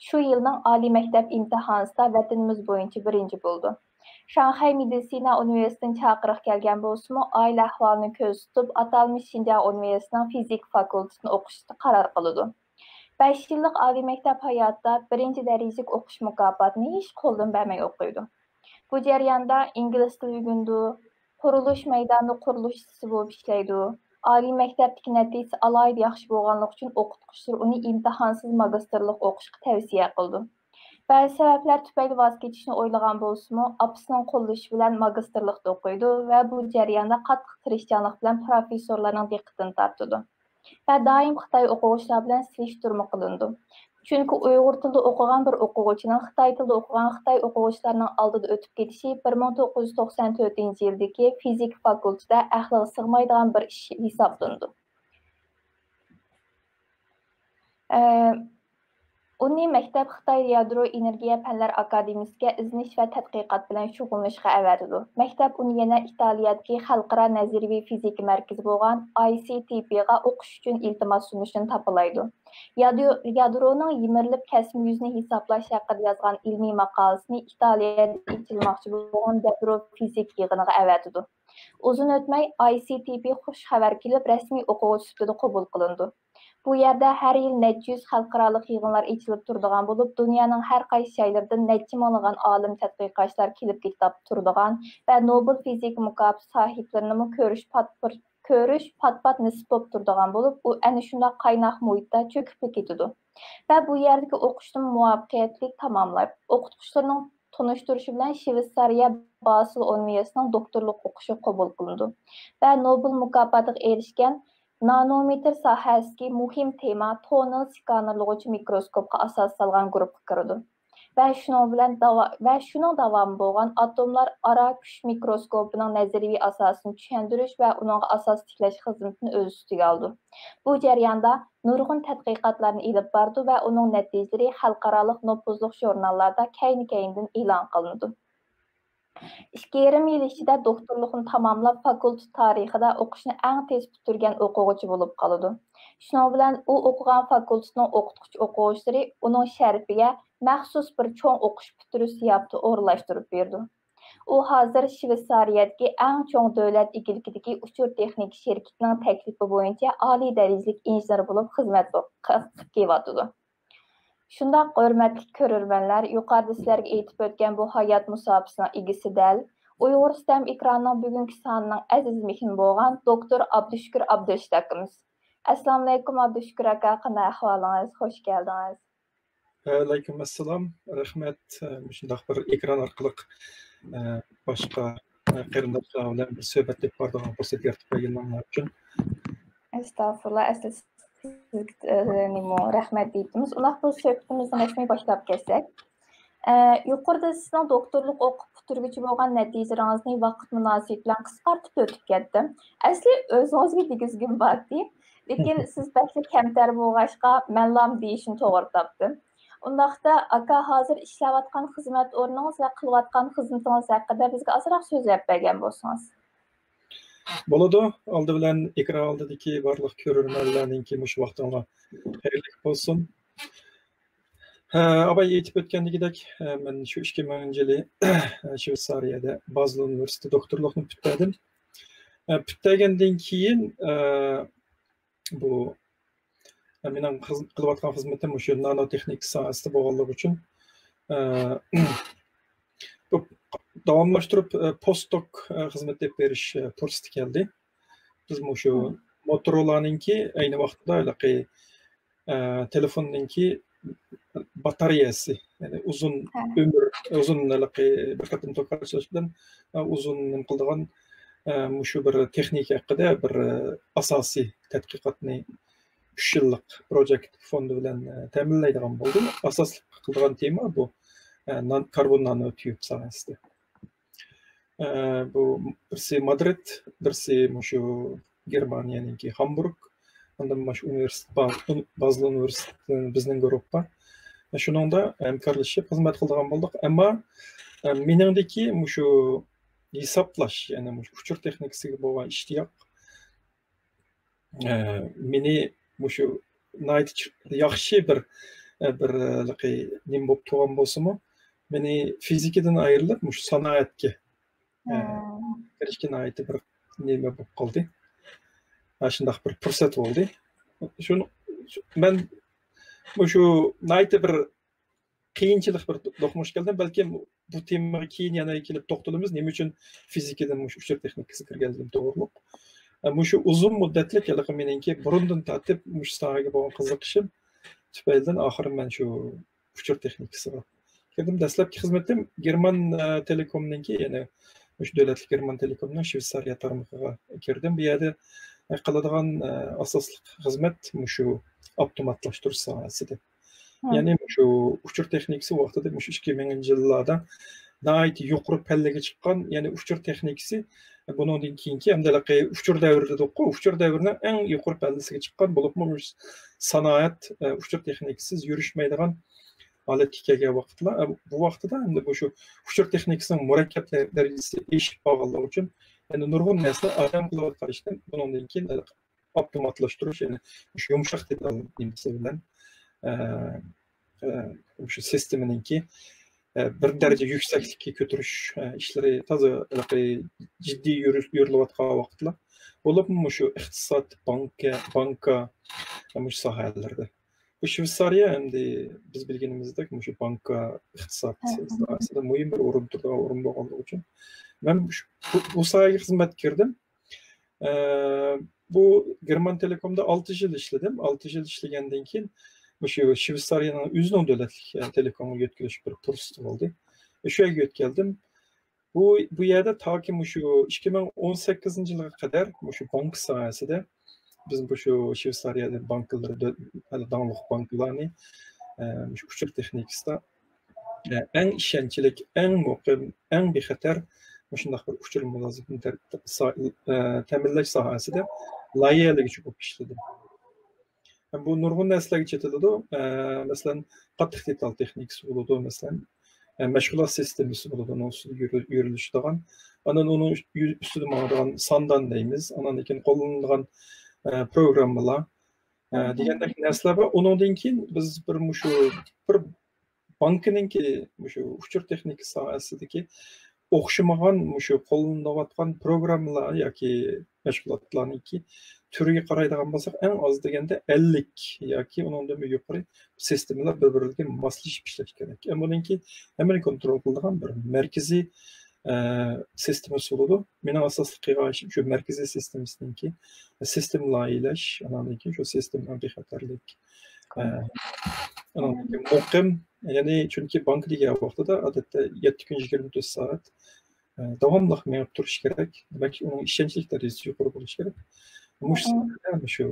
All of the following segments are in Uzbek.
şu yılning oliy maktab imtihonida vatanimiz bo'yicha birinchi bo'ldi. Shanxay Meditsina universitetidan chaqiriq kelgan bo'lsa-mu, oila ahvolini ko'z tutib, atalmish Xinjiang universitetining fizik fakultetini o'qishga qaror qildi. 5 yillik oliy maktab hayotida birinchi darajalik o'qish mukofotini hech qo'ldan bermay o'qiydi. Bu jarayonda ingliz tili o'rgandi, qurilish maydonida qurilishchisi bo'lib ishlaydi. Oliy maktabdagi natijasi alohida yaxshi bo'lganligi uchun o'qituvchilar uni imtihonsiz magistrlik o'qishga tavsiya qildi. Ba'zi sabablar tufayli voz kechishni o'ylagan bo'lsa-mu, opasining qo'llashi bilan magistrlikda o'qiydi va bu jarayonda qattiq tirishchanlik bilan professorlarning diqqatini tortadi. Va doim Xitoy o'quvchilar bilan selishtirma qilindi. Chunki Uyg'ur tilida o'qigan bir o'quvchining Xitoy tilida o'qigan Xitoy o'quvchilarining oldida o'tib ketishi 1994-yildagi fizik fakultetida aqlga sig'maydigan bir ish hisoblandi. Uni maktab Xitoy yadro energiya fanlar akademiyasiga iznish va tadqiqot bilan shug'ullanishga avatdi. Maktab uni yana Italiyadagi xalqaro nazariy fizika markazi bo'lgan ICTP ga o'qish uchun iltimos sunishini topilaydi. Yadroning yimirilib kasm yuzini hisoblash haqida yozgan ilmiy maqolasini Italiyada ichilmoqchi bo'lgan yadro fizik yig'iniga avatdi. Uzun o'tmay ICTP xush xabar kelib rasmiy o'quvchi sifatida qabul qilindi. Bu yerda har yil necha yuz xalqaro yig'inlar ochilib turadigan bo'lib, dunyoning har qaysi joylaridan necha minglagan olim tadqiqotchilar kelib ketib turadigan va Nobel fizika mukofoti sohiblarini ko'rish pat-pat nisb bo'lib turadigan bo'lib, u ana shunday qaynoq muhitda cho'kib ketadi. Va bu yerdagi o'qishni muvaffaqiyatli tamomlab, o'qituvchilarning tunishtirishi bilan Shveysariya Basel universitetining doktorlik o'qishi qabul qilindi. Va Nobel mukofotiga erishgan nanometr sohasidagi muhim tema tonal skanerlovchi mikroskopga asos solgan guruhga kirdi. Va shuning davomi bo'lgan atomlar aro kuch mikroskopining nazariy asosini tushuntirish va uning asos tiklash xizmatini o'z ustiga oldi. Bu jarayonda nurg'un tadqiqotlarni ilib bordi va uning natijalari xalqaro nufuzli jurnallarda keyin-keyindan e'lon qilindi. 2,5 yil ichida doktorlikni tamomlab, fakultet tarixida o'qishni eng tez bitirgan o'quvchi bo'lib qoldi. Shuning bilan u o'qigan fakultetning o'qituvchi o'quvchilari uning sharafiga maxsus bir cho'ng o'qish bitirish ziyofati o'rinlashtirib berdi. U hozir Shveysariyadagi eng cho'ng davlat egiligidagi uchur texnik shirkatining taklifi bo'yicha oliy darajalik injener bo'lib xizmat qilyapti. Shundoq hurmatli ko'rurmanlar, yuqorida sizlarga aytib o'tgan bu hayot musobaqasining egasi dal Uyg'ur STEM ekranining bugungi sonining aziz mehmoni bo'lgan doktor Abdushukur Abdurashid akamiz. Assalomu alaykum Abdushukur aka, qanday ahvolingiz? Xush keldingiz. Alaykum assalom. Rahmat. Shundoq bir ekran orqali boshqa qarindoshlar bilan bir suhbatga boradigan fursat yaratib berganingiz uchun. Estağfurullah. Rahmat deymiz. Ular bu suhbatimizni rasmiy boshlab ketsak. Yuqorida sizning doktorlik o'qib bitirguchi bo'lgan natijalaringizni vaqt munosabati bilan qisqartib o'tib ketdim. Asli o'zingizga degizgim bordi, lekin siz baxtli kamtar bo'lg'achqa menlam deyishni to'g'ri topdim. Undaqda aka hozir ishlayotgan xizmat o'rningiz va qilayotgan xizmatingiz haqida bizga ozroq so'zlab bergan bo'lsangiz. Bo'ladi. Oldi bilan ekran oldidagi barliq ko'rurmanlarningki mush vaqtinglar xayrli bo'lsin. Abay aytib o'tgandagidek, men shu 2000-yili Shveysariyada Basel universiteti doktorlikni bitirdim. Bitirgandan keyin bu mening qilayotgan xizmatim o'sha nanotexnik sohasida bo'lganligi uchun davomlashtirib postdoc xizmat berish fursati keldi. Biz shu Motorola'ningki ayni vaqtda telefonninki batareyasi, ya'ni uzun ömür, uzun bir qatim to'qnashish bilan uzun qiladigan shu bir texnika haqida bir asosiy tadqiqotni 3 yillik projekt fondi bilan ta'minlaydigan bo'ldim. Asosli qiladigan tema bu karbon nanotüp sohasida. Bu birsi Madrid, birsi shu Germaniyaningki Hamburg, undan shu universitet Basel universitetining bizning guruhga shuningda hamkorlashib xizmat qiladigan bo'ldik. Ammo meningdiki shu hisoblash, ya'ni uchur texnikasiga bo'lgan ishtiyoq meni shu yaxshi bir bir nima bo'lib turgan bo'lsa-mu, meni fizikadan ayrilib, mush sanoatga kirishga oid bir nima bo'lib qoldi. Shunday bir fursat bo'ldi. Shuni men shu nayta bir qiyinchilik bir do'qmosh keldim. Balki bu temaga keyin yana kelib to'xtalamiz. Nima uchun fizikadan mush uchur texnikasi kirganligim to'g'riliq. Shu uzun muddatli meniki burundan tortib mush sohaga bo'lgan qiziqishim tufaylidan oxiri men shu uchur texnikasiga kirdim. Dastlabki xizmatim German Telekom'ninki, ya'ni shu davlatli German Telekom'ning Shveysariya tarmog'iga kirdim. Bu yerda qiladigan asosli xizmat shu avtomatlashtirish sohasida. Ya'ni shu uchur texnikasi vaqtida shu 2000-yillarda nihoyat yuqori pallaga chiqqan, ya'ni uchur texnikasi bundan keyingi hamda uchur davrida o'qib, uchur davrining eng yuqori pallasiga chiqqan bo'lib, sanoat uchur texnikasiz yurishmaydigan holatga kelgan vaqtlar. Bu vaqtida hamda shu uchur texnikasining murakkab darajasi eshib qolganligi uchun yani nurg'un narsa odam qilib qarashdan bundan keyin avtomatlashtirish, ya'ni shu yumshoq nimasi bilan shu sisteminingki bir daraja yuksaklikka ko'tarish ishlari toza jiddiy yurilayotgan vaqtlar bo'lib, shu iqtisod, banka shu sohalarda. Bu Shveysariya endi biz bilganimizdek shu banka, iqtisod sohasida muhim bir o'rin bo'lganligi uchun men bu sohaga xizmat kirdim. Bu German Telekom'da 6 yil ishladim. 6 yil ishlagandan keyin shu Shveysariyaning o'zining davlatli telekomga yetkilish bir fursat bo'ldi. Shu yerga yetkazdim. Bu yerda toki shu 2018-yilga qadar shu bank sohasida biz shu Shveysariyada bankalarda davlat bankalarni shu uchur texnikasida eng ishonchlik, eng muqim, eng bexatar shunday bir uchur mulozimni ta'minlash sohasida loyihalar bo'lib ishladim. Bu nurg'un narsalarga chetiladi. Masalan, qattiq detal texnikasi bo'ladi, masalan, mashg'ulot sistemasi bo'ladi, uning ustida yurilishadigan. Anan uning ustida ma'nodan sondan deymiz, anan keyin qo'llanilgan programmalar degandek narsalar bor. Undan keyin biz bir bankninki shu uchur texnikasi sohasidagi o'xshamagan shu qo'llanayotgan programmalar yoki mashg'ulotlarniki turiga qaraydigan bo'lsak, eng oz deganda 50 yoki undan yuqori sistemalar bir-biriga moslashib ishlash kerak. Buningki hamma kontrol qiladigan bir markaziy sistemasi bo'ladi. Mening asosli qilgan ishim shu markaziy sistemasiniki sistem loyihalash, andan keyin shu sistemning bexatarlik, muqim, ya'ni chunki bank degan vaqtida odatda 7 kun 24 soat davomli menib turish kerak. Demak, uning ishonchlik darajasi yuqori bo'lishi kerak. Shu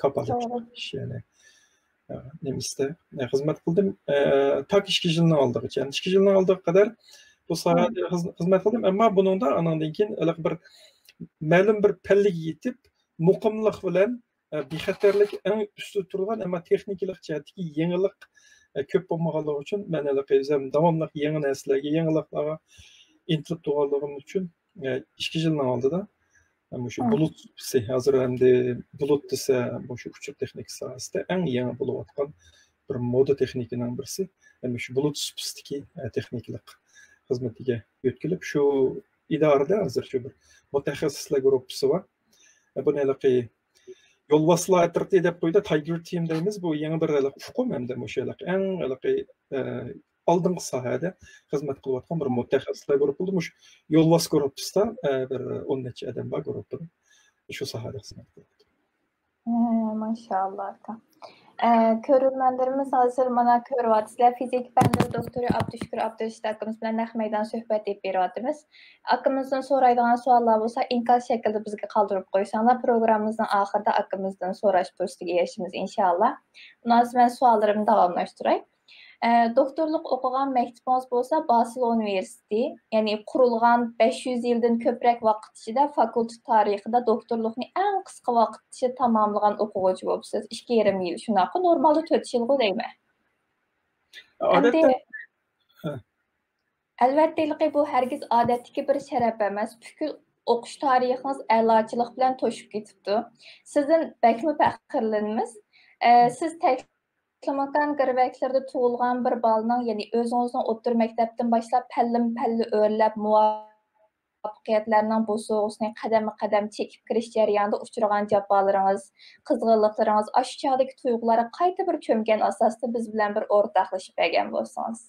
kapalat ya'ni nemisda xizmat qildim. Tak 2 yilni oldigacha, 2 yilni oldiga qadar bu sohada xizmat qildim. Ammo buningda andan keyin bir ma'lum bir pallaga yetib, muqimlik bilan bexatarlik eng ustida turgan, ammo texnikalik jihatdagi yangilik ko'p bo'lmaganligi uchun men davomli yangi narsalarga, yangiliklarga intilib turganligim uchun 2 yildan oldida shu bulut hozir endi bulut desa shu uchur texnikasi sohasida eng yangi bo'layotgan bir moda texnikaning birisi, shu bulut supistiki texnikalik xizmatiga yetkilib, shu idorada hozir shu bir mutaxassislar guruhi bor. Buni yo'lboshchilar atrofida deb qo'ydi, Tiger Team deymiz. Bu yangi bir uqum hamda o'sha eng oldingi sohada xizmat qilayotgan bir mutaxassislar guruhi bo'ldi. Shu yo'lbosh guruhida bir 10 necha odam bor guruhda. Shu sohada xizmat qiladi. Maşallah. Körülmenlerimiz hazır mana körüvatizler. Fizik fənləri doktoru Abdüşkür Abdürşid haqqımız bilan naq meydan söhbət edib beriyatırız. Haqqımızdan soraydigan suallar bolsa inkaz şəkildə bizə qaldırıb qoysanlar proqramımızın axırda haqqımızdan soraş fürsətinə erişimiz inşallah. Bundan mən suallarımı davamlaşdırayım. Doktorluq oxugan məktubunuz bolsa Basel Universiteti, yəni qurulğan 500 ildən köprək vaxt içində fakultet tarixində doktorluqni ən qısqa vaxt içində tamamlayan oxucu olubsuz. 2,5 yil şunaqı. Normalda 4 yıl deyilmi? Əlbəttə bu hərgiz adətdəki bir şərəf emas. Bütün oxuş tarixiniz əlaçılıq bilan toşub getibdi. Sizin bəkmi fəxrlənimiz. Siz İslamatan qırvəklərdə tuğulğan bir balının, yəni özünüzün o'ttir məktəbdən başlap pəllim-pəlli öyrəb muvaffəqiyyətlərinin bu soğusunu qədəm-qədəm çəkib kiriş jarayonida uçurğan cəfalarınız, qızğınlıqlarınız, aşı çağdakı tuyğulara qayta bir kömgən asasda biz bilan bir ortaqlaşıb bəgən bolsanız.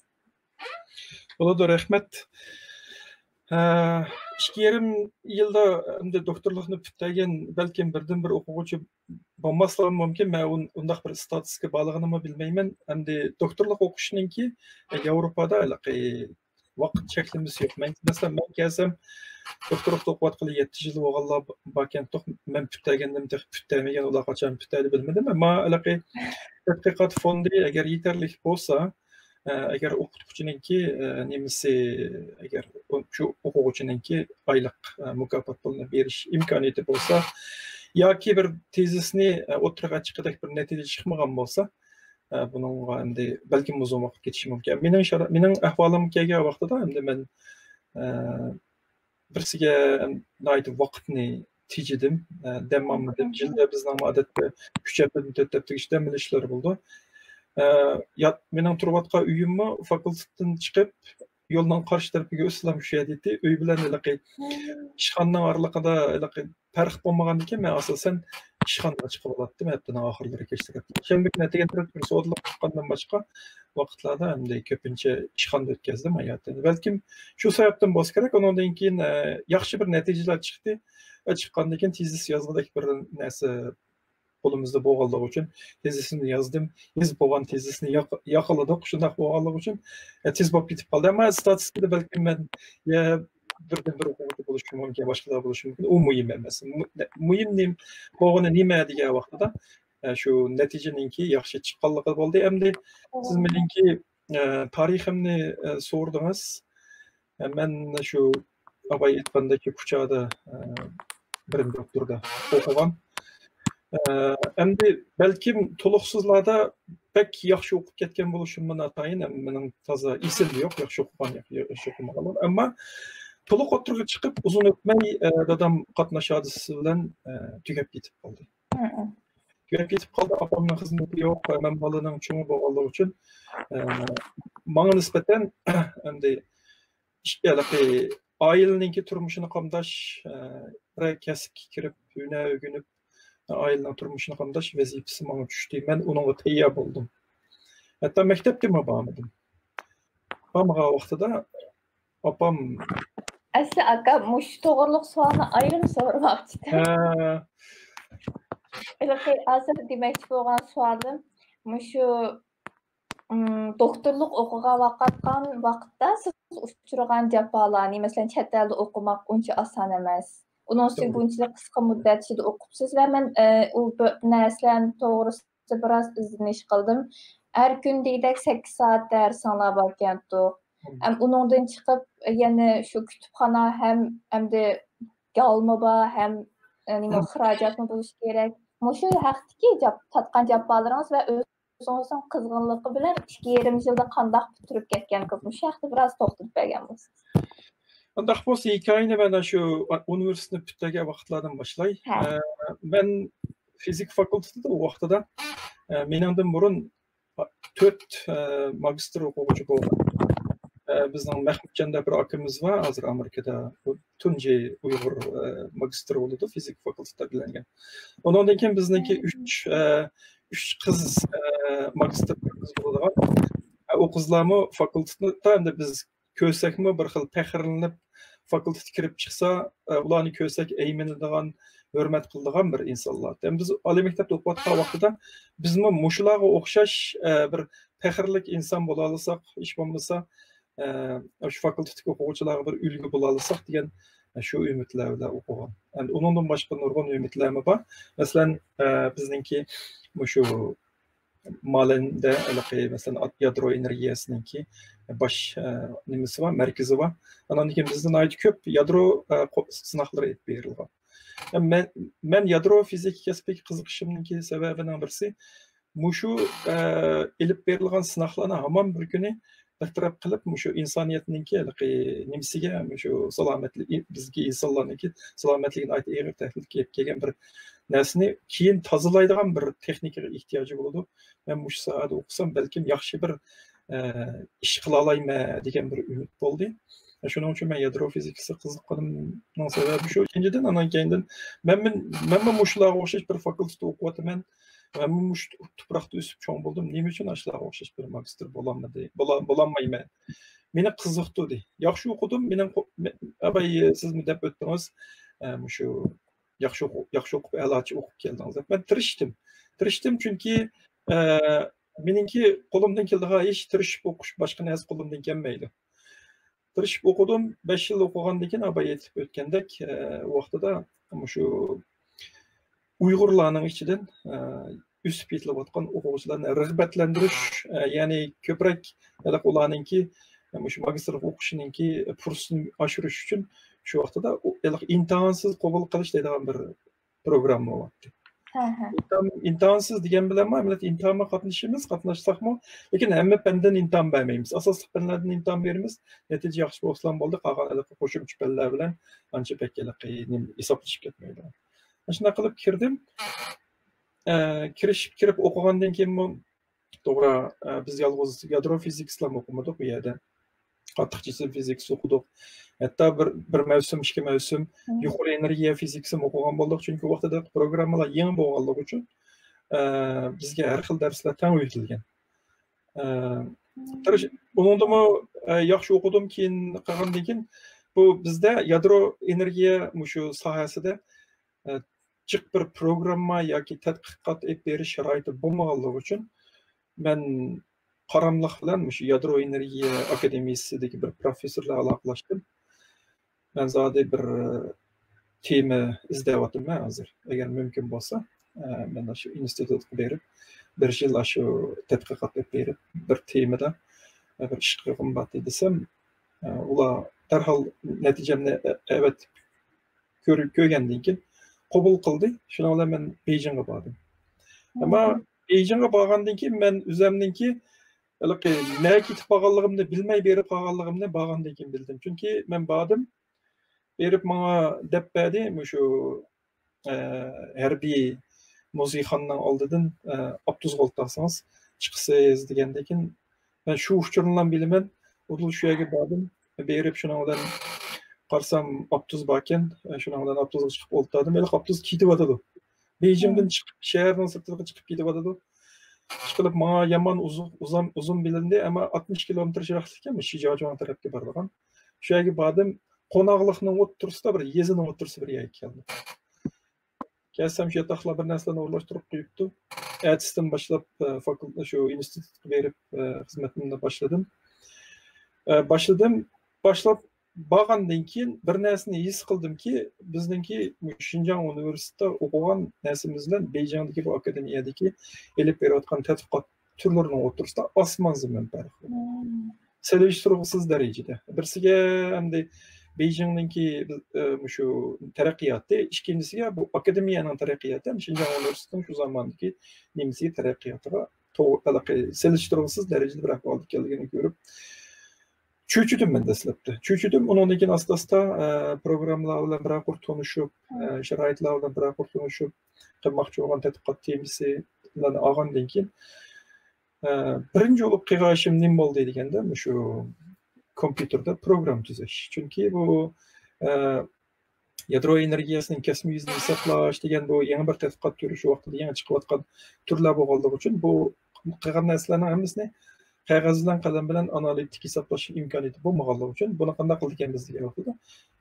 Bo'ladi, rahmat. 2,5 yilda doktorlikni putlagan balkim birdan bir o'quvchi bo'lmasligi mumkin. Men undaq bir statusga borlig'ini bilmayman. Hamda doktorlik o'qishninki Yevropada vaqt cheklimasi yo'q. Masalan, men kelsam doktorlik o'qiyotgani 7 yil bo'lganlar borkan, men putlagandim, putamagan ular qachon putadi bilmadim. Ammo tadqiqot fondi agar yetarli bo'lsa, agar o'qituvchininki nemisi agar shu o'quvchininki oylik mukofot pulini berish imkoniyati bo'lsa yoki bir tezisni o'tirg'a chiqadak bir natija chiqmagan bo'lsa, buningga endi balkim uzun vaqt ketishi mumkin. Mening ahvolim kelgan vaqtida endi men birsiga vaqtni tejidim, demmamdim. Yilda bizning odatda 3 haftadan 4 haftaga dam olishlar bo'ldi. Mening turayotgan uyimni fakultetdan chiqib yo'lning qarshi tarafiga islam shahadati uy bilan ishxonaning oraliqida farq bo'lmagan ekan, men asosan ishxonaga chiqib olatdim haftaning oxirlari kechda. Shanba kuni degan bir soatlik chiqqandan boshqa vaqtlarda endi ko'pincha ishxonada o'tkazdim hayotni. Balkim shu sababdan bo'lishi kerak. Undan keyin yaxshi bir natijalar chiqdi. Chiqqandan keyin tezis yozgandek bir narsa qo'limizda bo'lganligi uchun tezisini yozdim. Yozib bo'lgan tezisni yoqaladik. Shunday bo'lganligi uchun tez bo'lib ketib qoldi. Ammo statistikada balkim men birdan bir o'quvchi bo'lishi mumkin, boshqalar bo'lishi mumkin. U muhim emas. Muhim bo'lgani nima degan vaqtida shu natijaningki yaxshi chiqqanligi bo'ldi. Endi siz meningki tariximni so'radingiz. Men shu abay aytgandek kuchada bir doktorda o'qigan. Endi balkim to'liqsizlarda pek yaxshi o'qib ketgan bo'lishimdan atayin, mening toza esimda yo'q, yaxshi o'qigan, yaxshi o'qimaganman. Ammo to'liq o'tirga chiqib uzun o'tmay dadam qatnashadisi bilan tugab ketib qoldi. Tugab ketib qoldi, opamning xizmati yo'q, men bolaning cho'ngi bo'lganligi uchun menga nisbatan endi oilaninki turmushini qamdash, kasbga kirib, uyni o'rganib ailenin turmuşunu qamdash vazifasi menga tushdi. Men uningga tayyor bo'ldim. Hatto maktabga ham bormadim. Bormagan vaqtida opam Asli aka mush to'g'riliq savolni ayrim so'ramoqchidim. Hozir demoqchi bo'lgan savolim mushu doktorlik o'qigan vaqtda siz uchragan jafolarni, masalan, chet elda o'qimak uncha oson emas. Onun için bunca qisqa muddat ichida o'qibsiz va men u narsalarni to'g'risida biroz izlanish qildim. Har kun degdek 8 soat dars anglab o'rgandik. Undan chiqib yana shu kutubxona hamda galma bor, ham nima xarajatmi bo'lishi kerak. Mushu haqdagi tatgan jafolarınız va o'zingizning qizg'inligi bilan 2,5 yilda qanday bitirib ketgan qiz. Shu haqda biroz to'xtalib bergan bo'lsangiz. Undaq bo'lsa hikoyani mana shu universitetni putlagan vaqtlardan boshlay. Men fizik fakultetida u vaqtida meningdan burun 4 magistr o'quvchi bo'lgan. Bizning Mahmudjonda bir akamiz bor, hozir Amerikada tunji Uyg'ur magistr bo'ldi, fizik fakultetida bilingan. Undan keyin bizniki 3 qiz magistr qiz bo'lgan. O qizlarmi fakultetda endi biz ko'rsakmi bir xil faxrlanib fakultetga kirib chiqsa, ularni ko'rsak ayminadigan, hurmat qiladigan bir insonlar. Biz oliy maktabda o'qiyotgan vaqtida bizmi mushularga o'xshash bir faxrlik inson bo'la olsak, ish bo'lmasa shu fakultetdagi o'quvchilarga bir ulgu bo'la olsak degan shu umidlar bilan o'qigan. Endi undan boshqa nurg'un umidlarmi bor. Masalan, bizningki shu Malinda mesela yadro enerjisininki baş nimasi var, merkezi var. Ondan keyin bizden ait köp yadro sınaqları etib berilgan. Men yadro fizik kasbiga qiziqishimninki sababidan birisi mushu elib berilgan sınaqlarni hamon bir kuni bir taraf qilib shu insoniyatningki nimasiga shu salomatlik bizga insonlarniki salomatligini og'ir tahdid kelgan bir narsani keyin tozalaydigan bir texnikaga ehtiyoji bo'ladi. Men shu soat o'qisam balkim yaxshi bir ish qila olayman degan bir umid bo'ldi. Shuning uchun men yadro fizikasi qiziqqanimning sababi shu. Ikkinchidan, anan keyindan men shularga o'xshash bir fakultetda o'qiyapman. Men shu tuproqda o'sib cho'ng bo'ldim. Nima uchun shularga o'xshash bir magistr bo'lolmayman? Meni qiziqtirdi. Yaxshi o'qidim. Abay siz deb o'tdingiz. Shu yaxshi o'qib, a'lochi o'qib keldingiz. Men tirishdim chunki meningki qo'limdan keldigan ish tirishib o'qish, boshqa narsa qo'limdan kelmaydi. Tirishib o'qidim, 5 yil o'qigandan keyin abay yetib o'tgandek vaqtida shu Uyg'urlarning ichidan o'sib ketilayotgan o'quvchilarni rag'batlantirish, ya'ni ko'proq ularningki shu magistr o'qishiningki fursatini oshirish uchun shu vaqtida imtihonsiz qabul qilish degan bir programma bo'lyapti. İmtihansız degan bilan millat imtihonga qatnashsakmi, lekin hamma fandan imtihon bermaymiz. Asosli fanlardan imtihon beramiz. Natija yaxshi bo'lsa bo'ldi, qolgan qo'shimcha fanlar bilan ancha qiyin hisoblashib ketmaydi. Shunday qilib kirdim. Kirib o'qigandan keyin to'g'ri biz yolg'iz yadro fizikasini o'qimadik bu yerda. Qattiq cisim fizikasi o'qidik. Hatta bir mavsum, 2 mavsum yuqori energiya fizikasini o'qigan bo'ldik, chunki vaqtida programmalar yangi bo'lganligi uchun bizga har xil darslar tang o'tilgan. Bundan yaxshi o'qidim, keyin qolgandan keyin bu bizda yadro energiya shu sohasida jiq bir programma yoki tadqiqot olib berish sharoiti bo'lmaganligi uchun men qaramliq bilan shu yadro energiya akademiyasidagi bir professorlar aloqalashdim. Ben zade bir tema izleyapman hozir. Agar mumkin bo'lsa, men shu institutga berib, bir yil shu tadqiqot olib berib, bir temada bir ish qilmoqchi desam, ular darhol natijamni evet ko'rgandan keyin qabul qildi. Shuni bilan men Beijingga bordim. Ammo Beijingga borgandan keyin men o'zimningki nega ketib qolganligimni bilmay berib qolganligimni borgandan keyin bildim. Chunki men bordim, berib menga deb berdi, shu harbiy musiqaning oldidan Abduz qo'ltasangiz chiqsiz degandan keyin men shu uchurlarni bilaman. O'tib shu yerga bordim, berib shuni bilan qarsam Abduz bor ekan, shuni bilan Abduzga chiqib o'ltirdim. Men Abduz ketib o'tadi. Beijingdan chiqib shaharning sirtiga chiqib ketib o'tadi. Chiqib menga yomon uzun bilindi, ammo 60 kilometr chiroqlikka Shijojon tarafga borgan. Shu yerga bordim. Qo'noqlikning o'rtasida bir yezining o'rtasida bir yerga keldim. Kelsam shu yotoqlar bir narsalarni o'rlashtirib qo'yibdi. Ertasidan boshlab fakultet shu institutga berib xizmatimni boshladim. Boshlab borgandan keyin bir narsani his qildimki, bizningki Shinjang universitetida o'qigan narsamiz bilan Beijingdagi bu akademiyadagi elib berayotgan tadqiqot turlarining o'rtasida osmon zamin farqi. Selishtiruvsiz darajada. Birsiga hamda Beijing'deki şu terakkiyatı, ikincisiga bu akademiyanın terakkiyatı, Şinjan Üniversitesi'nin şu zamandaki nemisi terakkiyatına seliştiruvsiz derecede bir ahvalda geldiğini görüp çöçüdüm ben dastlabda. Çöçüdüm, ondan keyin asta-asta programlar bilan bir tanışıp, sharoitlar bilan bir tanışıp, qilmoqchi bo'lgan tadqiqot temasilarni olgandan keyin birinchi bo'lib qilgan ishim nima bo'ldi deganda, shu kompüterda program tuzash. Chunki bu yadro energiyasining kosmik yuzini hisoblash degan bu yangi bir tadqiqot turi, shu vaqtda yangi chiqayotgan turlar bo'lganligi uchun bu qilgan narsalarning hammasini qog'oz bilan qalam bilan analitik hisoblash imkoniyati bo'lmaganligi uchun buni qanday qildik biz degan vaqtda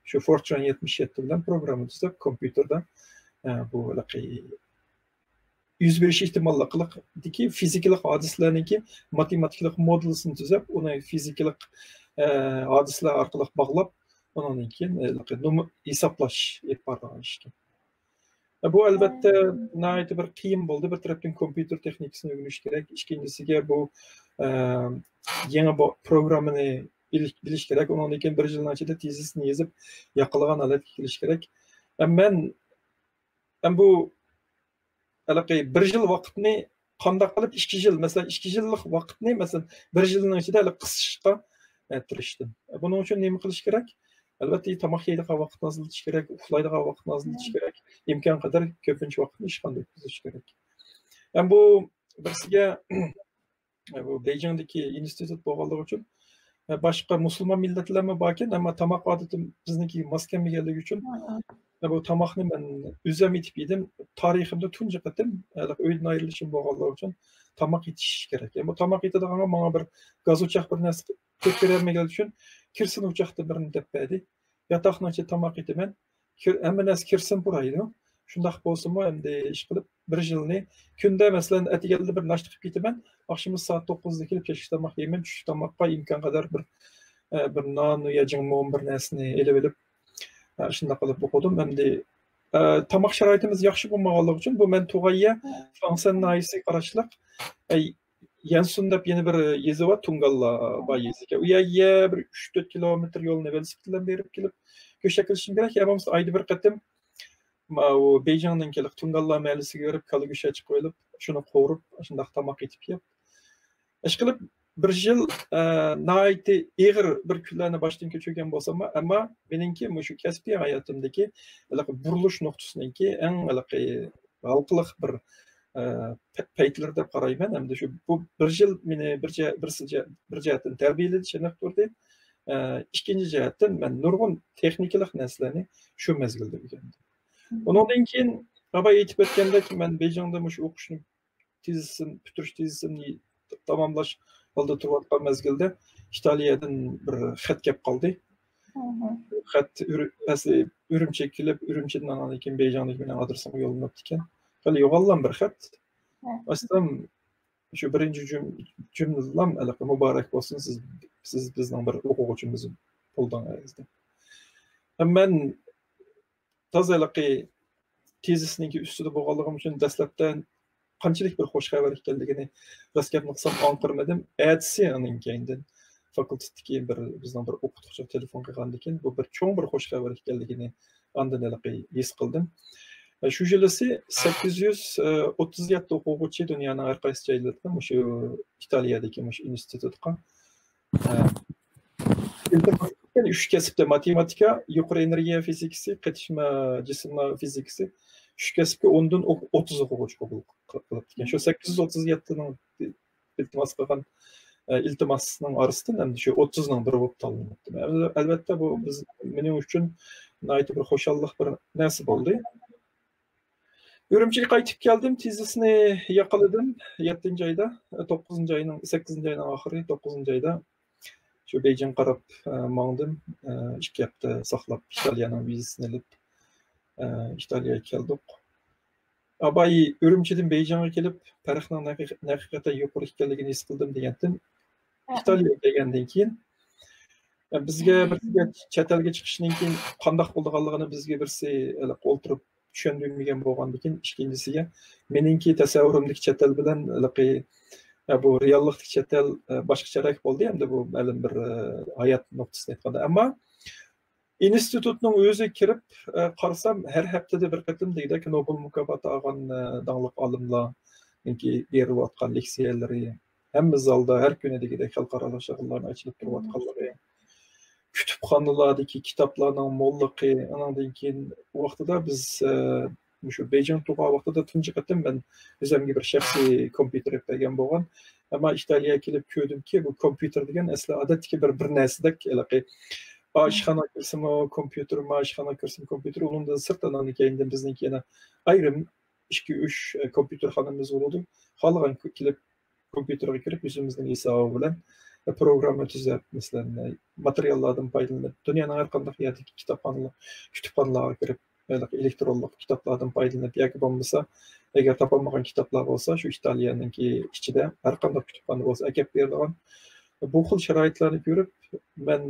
shu Fortran 77 bilan programma tuzib kompüterda bu yuz berish ehtimolliqligi fizikalik hodisalarniki matematikalik modelini tuzib, uni fizikalik hodisalar orqali bog'lab, undan keyin hisoblash etib ishga. Bu albatta nihoyatda bir qiyin bo'ldi. Bir tarafdan kompüter texnikasini o'rganish kerak, ikkinchisiga bu yangi programmani bilish kerak. Undan keyin bir yilning ichida tezisini yozib, yoqilgan holatga kelish kerak. Men bu bir yil vaqtni qanday qilib 2 yil, masalan 2 yillik vaqtni masalan 1 yilning ichida qisqashga tirishdim. Buning uchun nima qilish kerak? Albatta tomoq yeydigan vaqtni ozlatish kerak, uxlaydigan vaqtni ozlatish kerak, imkon qadar ko'pincha vaqtni ishga o'tkazish kerak. Yani bu birisiga bu Beijingdagi institut bo'lganligi uchun boshqa musulmon millatlarmi bor ekan, ammo tomoq odatim bizniki mos kelmaganligi uchun bu tomoqni men o'zim yetib yedim. Tariximda tunji qatim uydan ayrilishim bo'lganligi uchun tomoq yetish kerak. Bu tomoq yetadigan menga bir gaz o'choq bir narsa ko'p bermagani uchun kirsin o'choqda birini deb berdi. Yotoqning ichida tomoq yetaman. Hamma narsa kirsin buraydi. Shundaq bo'lsa-mu, endi ish qilib 1 yilni kunda masalan atigalda bir nashta qilib ketaman. Akşamı saat 9'da kelib kechki tomoq yeyman. Tushki tomoqqa imkon qadar bir non yo jingmon bir narsani elib olib shunday qilib o'qidim. Endi tomoq sharoitimiz yaxshi bo'lmaganligi uchun bu men Tug'ayya Fransiya naisi qarashliq Yansun deb yana bir yezi bor, Tungalla bor yeziga. U yerga bir 3-4 kilometr yo'lni velosiped bilan berib kelib ko'cha qilishim kerak. Bo'lmasa oyda bir qatim o Beijingdan kelib Tungalla mahallasiga berib kalgo'sha chiqib qo'yilib, shuni qovurib, shunday tomoq yetib yeb. Ish qilib 1 yil nihoyatda ig'ir bir kunlarni boshdan kechirgan bo'lsam, ammo meningki shu kasbiy hayotimdagi burilish nuqtasiniki eng xalqliq bir paytlar deb qarayman. Hamda shu bu 1 yil meni bir jihatdan tarbiyaladi, shunday turdi. Ikkinchi jihatdan men nurg'un texnikalik narsalarni shu mezgilda o'rgandim. Ondan keyin abay aytib o'tgandek, men Beijingda shu o'qishni bitirish tezisimni tamamlash oldi turayotgan mezgilda Italiyadan bir xat kelib qoldi. Xat Urumchiga kelib, Urumchidan andan keyin Beijingdagi mening adresimga yo'llanib ekan. Hali yo'g'olgan bir xat. Aslan shu birinchi jumladan muborak bo'lsin, siz bizning bir o'quvchimiz bo'ldingizda. Men tozalaqi tezisninki ustida bo'lganligim uchun dastlabdan qanchalik bir xush xabar ekanligini rastlab qilsam anqirmadim. Ertasi uning keyindan fakultetdagi bizning bir o'qituvchi telefon qilgandan keyin bu bir cho'ng bir xush xabar ekanligini ondan his qildim. Shu yilisi 837 o'quvchi dunyoning har qaysi joylaridan shu Italiyadagi institutga üç kasbda matematika, yuqori energiya fizikasi, qatishma jismlar fizikasi, shu kasbga 10dan 30 o'quvchi qabul qilibdi. Shu 837 ning iltimos qilgan iltimosning orasidan endi shu 30 ning biri bo'lib tanlanibdi. Albatta bu biz mening uchun nihoyat bir xo'shallik bir narsa bo'ldi. Urumchiga qaytib keldim, tezisni yaqaladim 7-oyda, 9-oyning 8-oyning oxiri 9-oyda shu Beijing qarab mangdim, 2 hafta saqlab Italiyaning vizasini olib Italiyaga keldik. Abay Urumchidan Beijingga kelib, tarixning haqiqatan yuqori ekanligini his qildim degandim. Italiyaga kelgandan keyin bizga bir chet elga chiqishdan keyin qanday bo'lganligini bizga birsi o'ltirib tushundirmagan bo'lgandan keyin ikkinchisiga meningki tasavvurimdagi chet el bilan bu reallikdagi chet el boshqacharoq bo'ldi. Endi bu ma'lum bir hayot nuqtasida aytganda, ammo institutning o'zi kirib qarasam har haftada bir qatim degidek Nobel mukofoti olgan danglik olimlarniki berayotgan leksiyalari, hamma zalda har kuni degidek xalqaro shag'ullarni ochilib turayotganlari, kutubxonalardagi kitoblarning mo'lligi, undan keyin vaqtida biz shu Beijing turgan vaqtida tunji qatim men o'zimga bir shaxsiy kompyuter bergan bo'lgan. Ammo Italiyaga kelib ko'rdimki, bu kompyuter degan asli odatdagi bir narsadek, ishxona kirsim kompyuter, ishxona kirsim kompyuter, undan sirtdan keyin bizniki yana ayrim 2-3 kompyuterxonamiz bo'ldi. Xohlagan kelib kompyuterga kirib, o'zimizning hisobi bilan programma tuzab, masalan, materiallardan foydalanib, dunyoning har qanday yerdagi kutubxonalarga kirib, elektronlik kitoblardan foydalanib, yoki bo'lmasa, agar topolmagan kitoblar bo'lsa, shu Italiyaningki ichida har qanday kutubxona bo'lsa, akab berilgan bu xil sharoitlarni ko'rib, men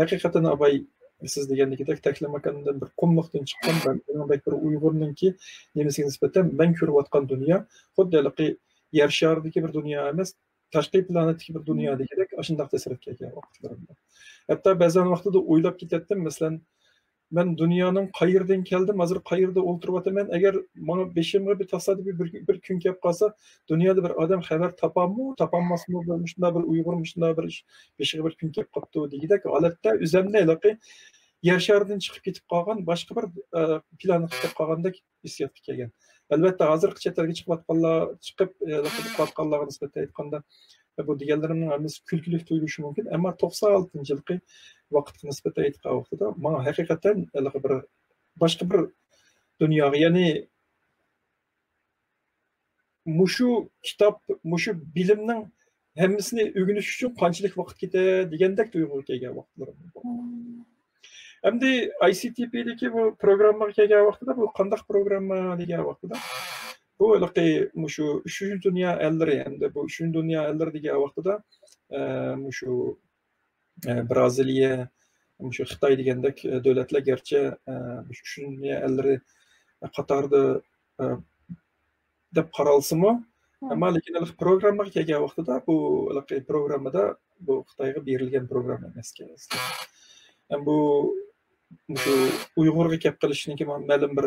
haqiqatan abay siz degandagidek taklamakandan bir qumliqdan chiqqan, bunday bir Uyg'urningki nimasiga nisbatan men ko'rayotgan dunyo xuddi yer sharidagi bir dunyo emas, tashqi planetdagi bir dunyo degandek shunday tasirga kelgan vaqtlarimda. Hatto ba'zan vaqtida o'ylab ketdim, masalan, ben dünyanın qayerden keldim, hazır qayerda o'ltiryapman. Agar mana beshimga bir tasodifiy bir kun kelib qolsa, dunyoda bir odam xabar topammi, topolmasmi, shunda bir uyg'urmi, shunda bir beshiga bir kun kelib qolibdi degidek holatda o'zimni yer sharidan chiqib ketib qolgan, boshqa bir planni qilib qolgandek hissiyotga kelgan. Albatta, hozir chet elga chiqib qolganlarga nisbatan aytganda bu deganlarimning hammasi kulgili tuyulishi mumkin, ammo 96-yilgi vaqtga nisbatan aytgan vaqtida men haqiqatan bir boshqa bir dunyoga, ya'ni mushu kitob, mushu bilimning hammasini o'rganish uchun qanchalik vaqt ketadi degandek tuyg'u kelgan vaqtlarim bor. Endi ICTP'dagi bu programmaga kelgan vaqtida bu qanday programma degan vaqtida bu mushu 3-dunyo ellari, endi bu 3-dunyo ellari degan vaqtida mushu Braziliya, mushu Xitoy degandek davlatlar garchi 3-dunyo ellari qatorida deb qaralsimi, ammo lekin programmaga kelgan vaqtida bu programmada bu Xitoyga berilgan programma emas ekan. Bu mushu Uyg'urga kelib qilishniki ma'lum bir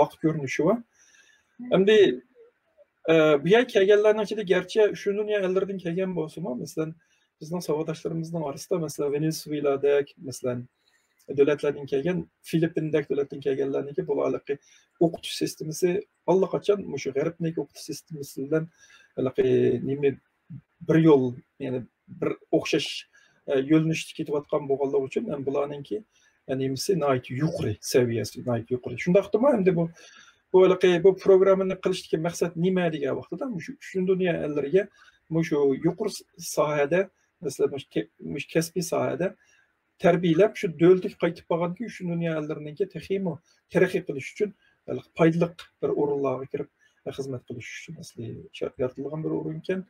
oq ko'rinishi bor. Endi bu yerga kelganlarning ichida garchi 3-dunyo ellaridan kelgan bo'lsa-mu, masalan bizning savodoshlarimizning orasida masalan Venesueladek, masalan davlatlardan kelgan, Filippindek davlatdan kelganlarniki bularniki o'qitish sistemasi allaqachon mushu g'arbniki o'qitish sistemasi bilan nima bir yo'l, ya'ni bir o'xshash yo'llanishda ketayotgan bo'lganlar uchun ham bularningki nimasi nihoyat yuqori saviyasi, nihoyat yuqori. Shundaqdimi endi bu programmani qilishdagi maqsad nima degan vaqtida mushu 3-dunyo ellariga mushu yuqori sohada, masalan mush kasbiy sohada tarbiyalab, shu davlatga qaytib qolganki 3-dunyo ellarininki texmo taraqqiy qilish uchun foydali bir o'rinlarga kirib xizmat qilish uchun yaratilgan bir o'rin ekan.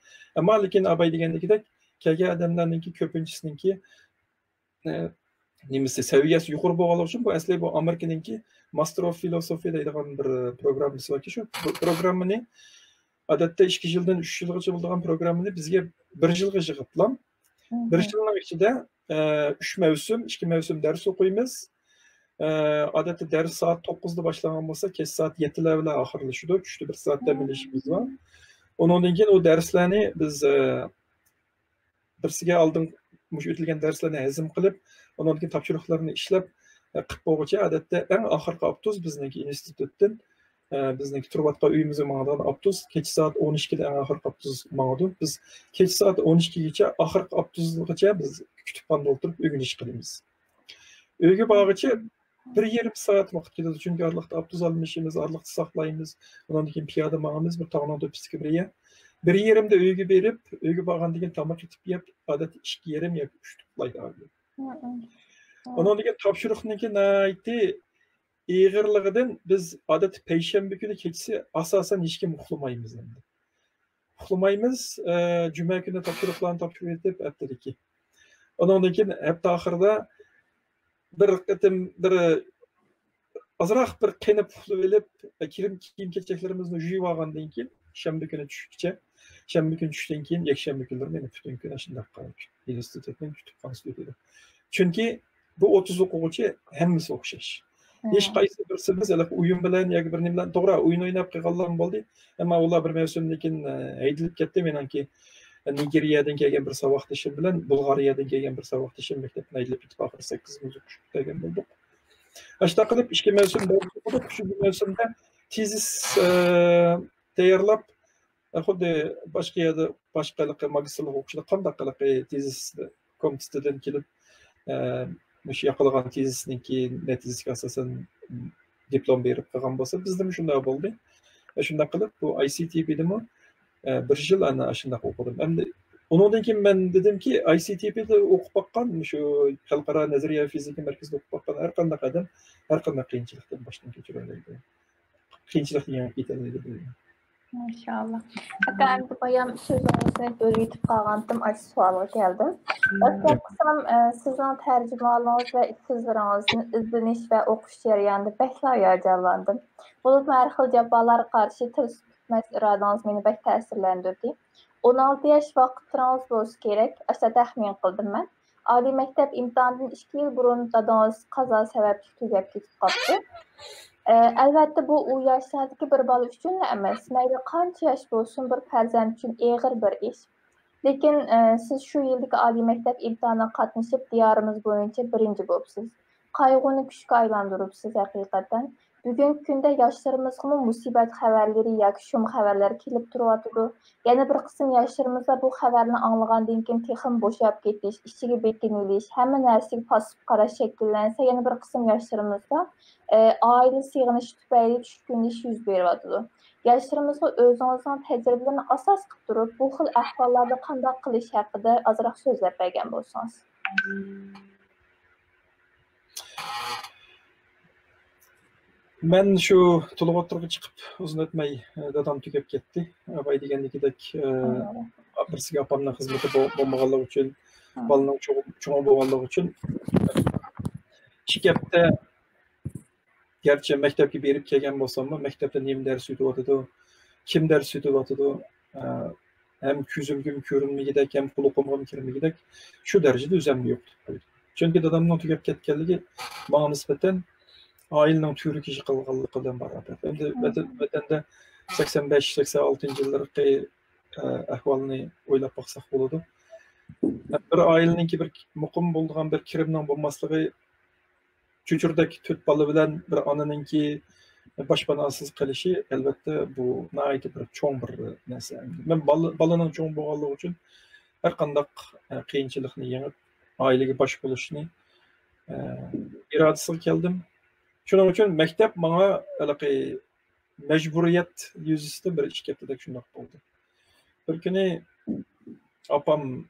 Ammo lekin abay degandagidek kelgan odamlarninki ko'pinchisiniki nimasi saviyasi yuqori bo'lganligi uchun bu asli bu Amerikaninki Master of Philosophy deydigan bir programmasi borki, shu programmani odatda 2 yildan 3 yilgacha bo'lgan programmani bizga 1 yilga yig'iblam. 1 yilning ichida 3 mavsum, 2 mavsum dars o'qiymiz. Odatda dars soat 9da boshlangan bo'lsa, kech soat 7lar bilan oxirlashadi. 3 1 soat dam olishimiz bor. Undan keyin o darslarni biz birsiga oldin mush o'tilgan darslarni hazm qilib, undan keyin topshiriqlarni ishlab qilib bo'lguncha odatda eng oxirgi avtobus bizniki institutdan bizniki turayotgan uyimizga mang'an avtobus kech soat 12da eng oxirgi avtobus mang'adi. Biz kech soat 12gacha oxirgi avtobusgacha biz kutubxonada o'tirib o'rganish qilamiz. Uyga borguncha 1,5 soat vaqt ketadi, chunki orliqda avtobus olmishimiz, orliqda saqlaymiz, undan keyin piyoda mang'amiz bir tog'ning to'pisiga birga. 1,5da uyga berib, uyga borgandan keyin tomoq yetib yeb, odatda 2,5 yoki 3 tuqlaydi abi. Ondan keyin topshiriqniki nayti ig'irligidan biz odatda payshanba kuni kechasi asosan hech kim uxlamaymiz endi. Uxlamaymiz, juma kuni topshiriqlarni topshirib etib haftaliki. Ondan keyin hafta oxirida bir qatim bir azroq bir qinib uxlab olib, kiyim-kechaklarimizni yuvib olgandan keyin shanba kuni tushgacha, shanba kuni tushdan keyin yakshanba kunlari meni butun kun shunday qilib institutning kutubxonasida o'tadi. Chunki bu 30 o'quvchi hammasi o'xshash. Hech qaysi birsimiz o'yin bilan yoki bir nima bilan to'g'ri o'yin o'ynab qolganlar bo'ldi, ammo ular bir mavsumdan keyin haydilib ketdi. Menki Nigeriyadan kelgan bir saboqdoshim bilan Bulg'ariyadan kelgan bir saboqdoshim maktabdan haydilib ketib oxiri 8 yil o'qishgan bo'ldik. Ashta qilib 2 mavsum o'qib, shu mavsumda tezis tayyorlab, xuddi boshqa yerda boshqa magistrlik o'qishda qanday qilib tezis komitetidan kelib mush yoqilgan tezisniki natijasiga asosan diplom berib qolgan bo'lsa, bizda shunday bo'ldi. Shunday qilib bu ICTP'dimi 1 yil ana shunday o'qidim. Endi undan keyin men dedimki, ICTP'da o'qib baqqan, shu xalqaro nazariya fizika markazida o'qib baqqan har qanday qadam, har qanday qiyinchilikdan boshdan kechiradi. Qiyinchilik degan ketadi. Maşallah. Hatta endi bayam sözünüzü bölüyüp qalğandım, aç suala geldim. Ötəqsam sizin tərcümanlarınız və sözlərinizin izleniş və oxuş jarayonida bəklər yaycanlandım. Bulub hər xil cəbbalar qarşı til tutmaz iradəniz məni bək təsirləndirdi. 16 yaş vaxtınız olsa gerek, aşağı təxmin qıldım mən. Ali məktəb imtahanından 2 yıl burun dadağınız qaza səbəbli tügəb ketib qapdı. Əlbəttə bu o yaşlardakı bir bala üçün emas, məyli qancha yaş bolsun bir fərzənd üçün ağır bir iş. Lekin siz şu yildagi Ali məktəb imtahanına qatnaşıb diyarımız boyunca birinci bolubsiz. Qayg'uni kuchga aylantiribsiz haqiqatan. Bugungi kunda yoshlarımızga musibat xabarlari yoki shum xabarlar kelib turyotidi. Yana bir qism yoshlarimiz bu xabarni anglagandan keyin texim bo'shab ketish, ichiga bekinilish, hamma narsaga pasib qarash shakllansa, yana bir qism yoshlarımizda aile sig'inishi tufayli tushkunlik yuz beryotidi. Yoshlarımizga o'zingizning tajribalarini asos qilib turib, bu xil ahvollarda qanday qilish haqida ozroq so'zlab bergan bo'lsangiz. Ben şu Tuluvatırga çıkıp uzun etmey dadam tükep gitti. Abay degendikidek birisiga apamның hizmeti bolmaganlığı için, balının çoğun bolganlığı için Çikepte gerçi mektepke berip kelgen bolsam mı, mektepte neyim ders ötüp kim ders ötüp hem küzümgüm körünmegidek, hem kulukumgum kirmegidek şu derecede üzemli yoktu. Çünkü dadamның tükep ketkenligi bana nispeten ailenin türü kişi kılganlıkından baradı. Hem de vatanda 85-86 yıllardaki ahvalını oylap baksak boladı. Bir aileninki bir muqim bolgan bir kirimning bolmaslığı çocurdaki tüt balı bilen bir ananınki başpanasız kılışı elbette bu naiti bir çoğun bir nese. Ben balının çoğun bolganlığı için her kandak kıyınçılıkını yenip ailege baş buluşunu iradesiz keldim. Şunun için mektep bana mecburiyet yüzüstü bir iş getirdik şundak oldu. Bir günü apam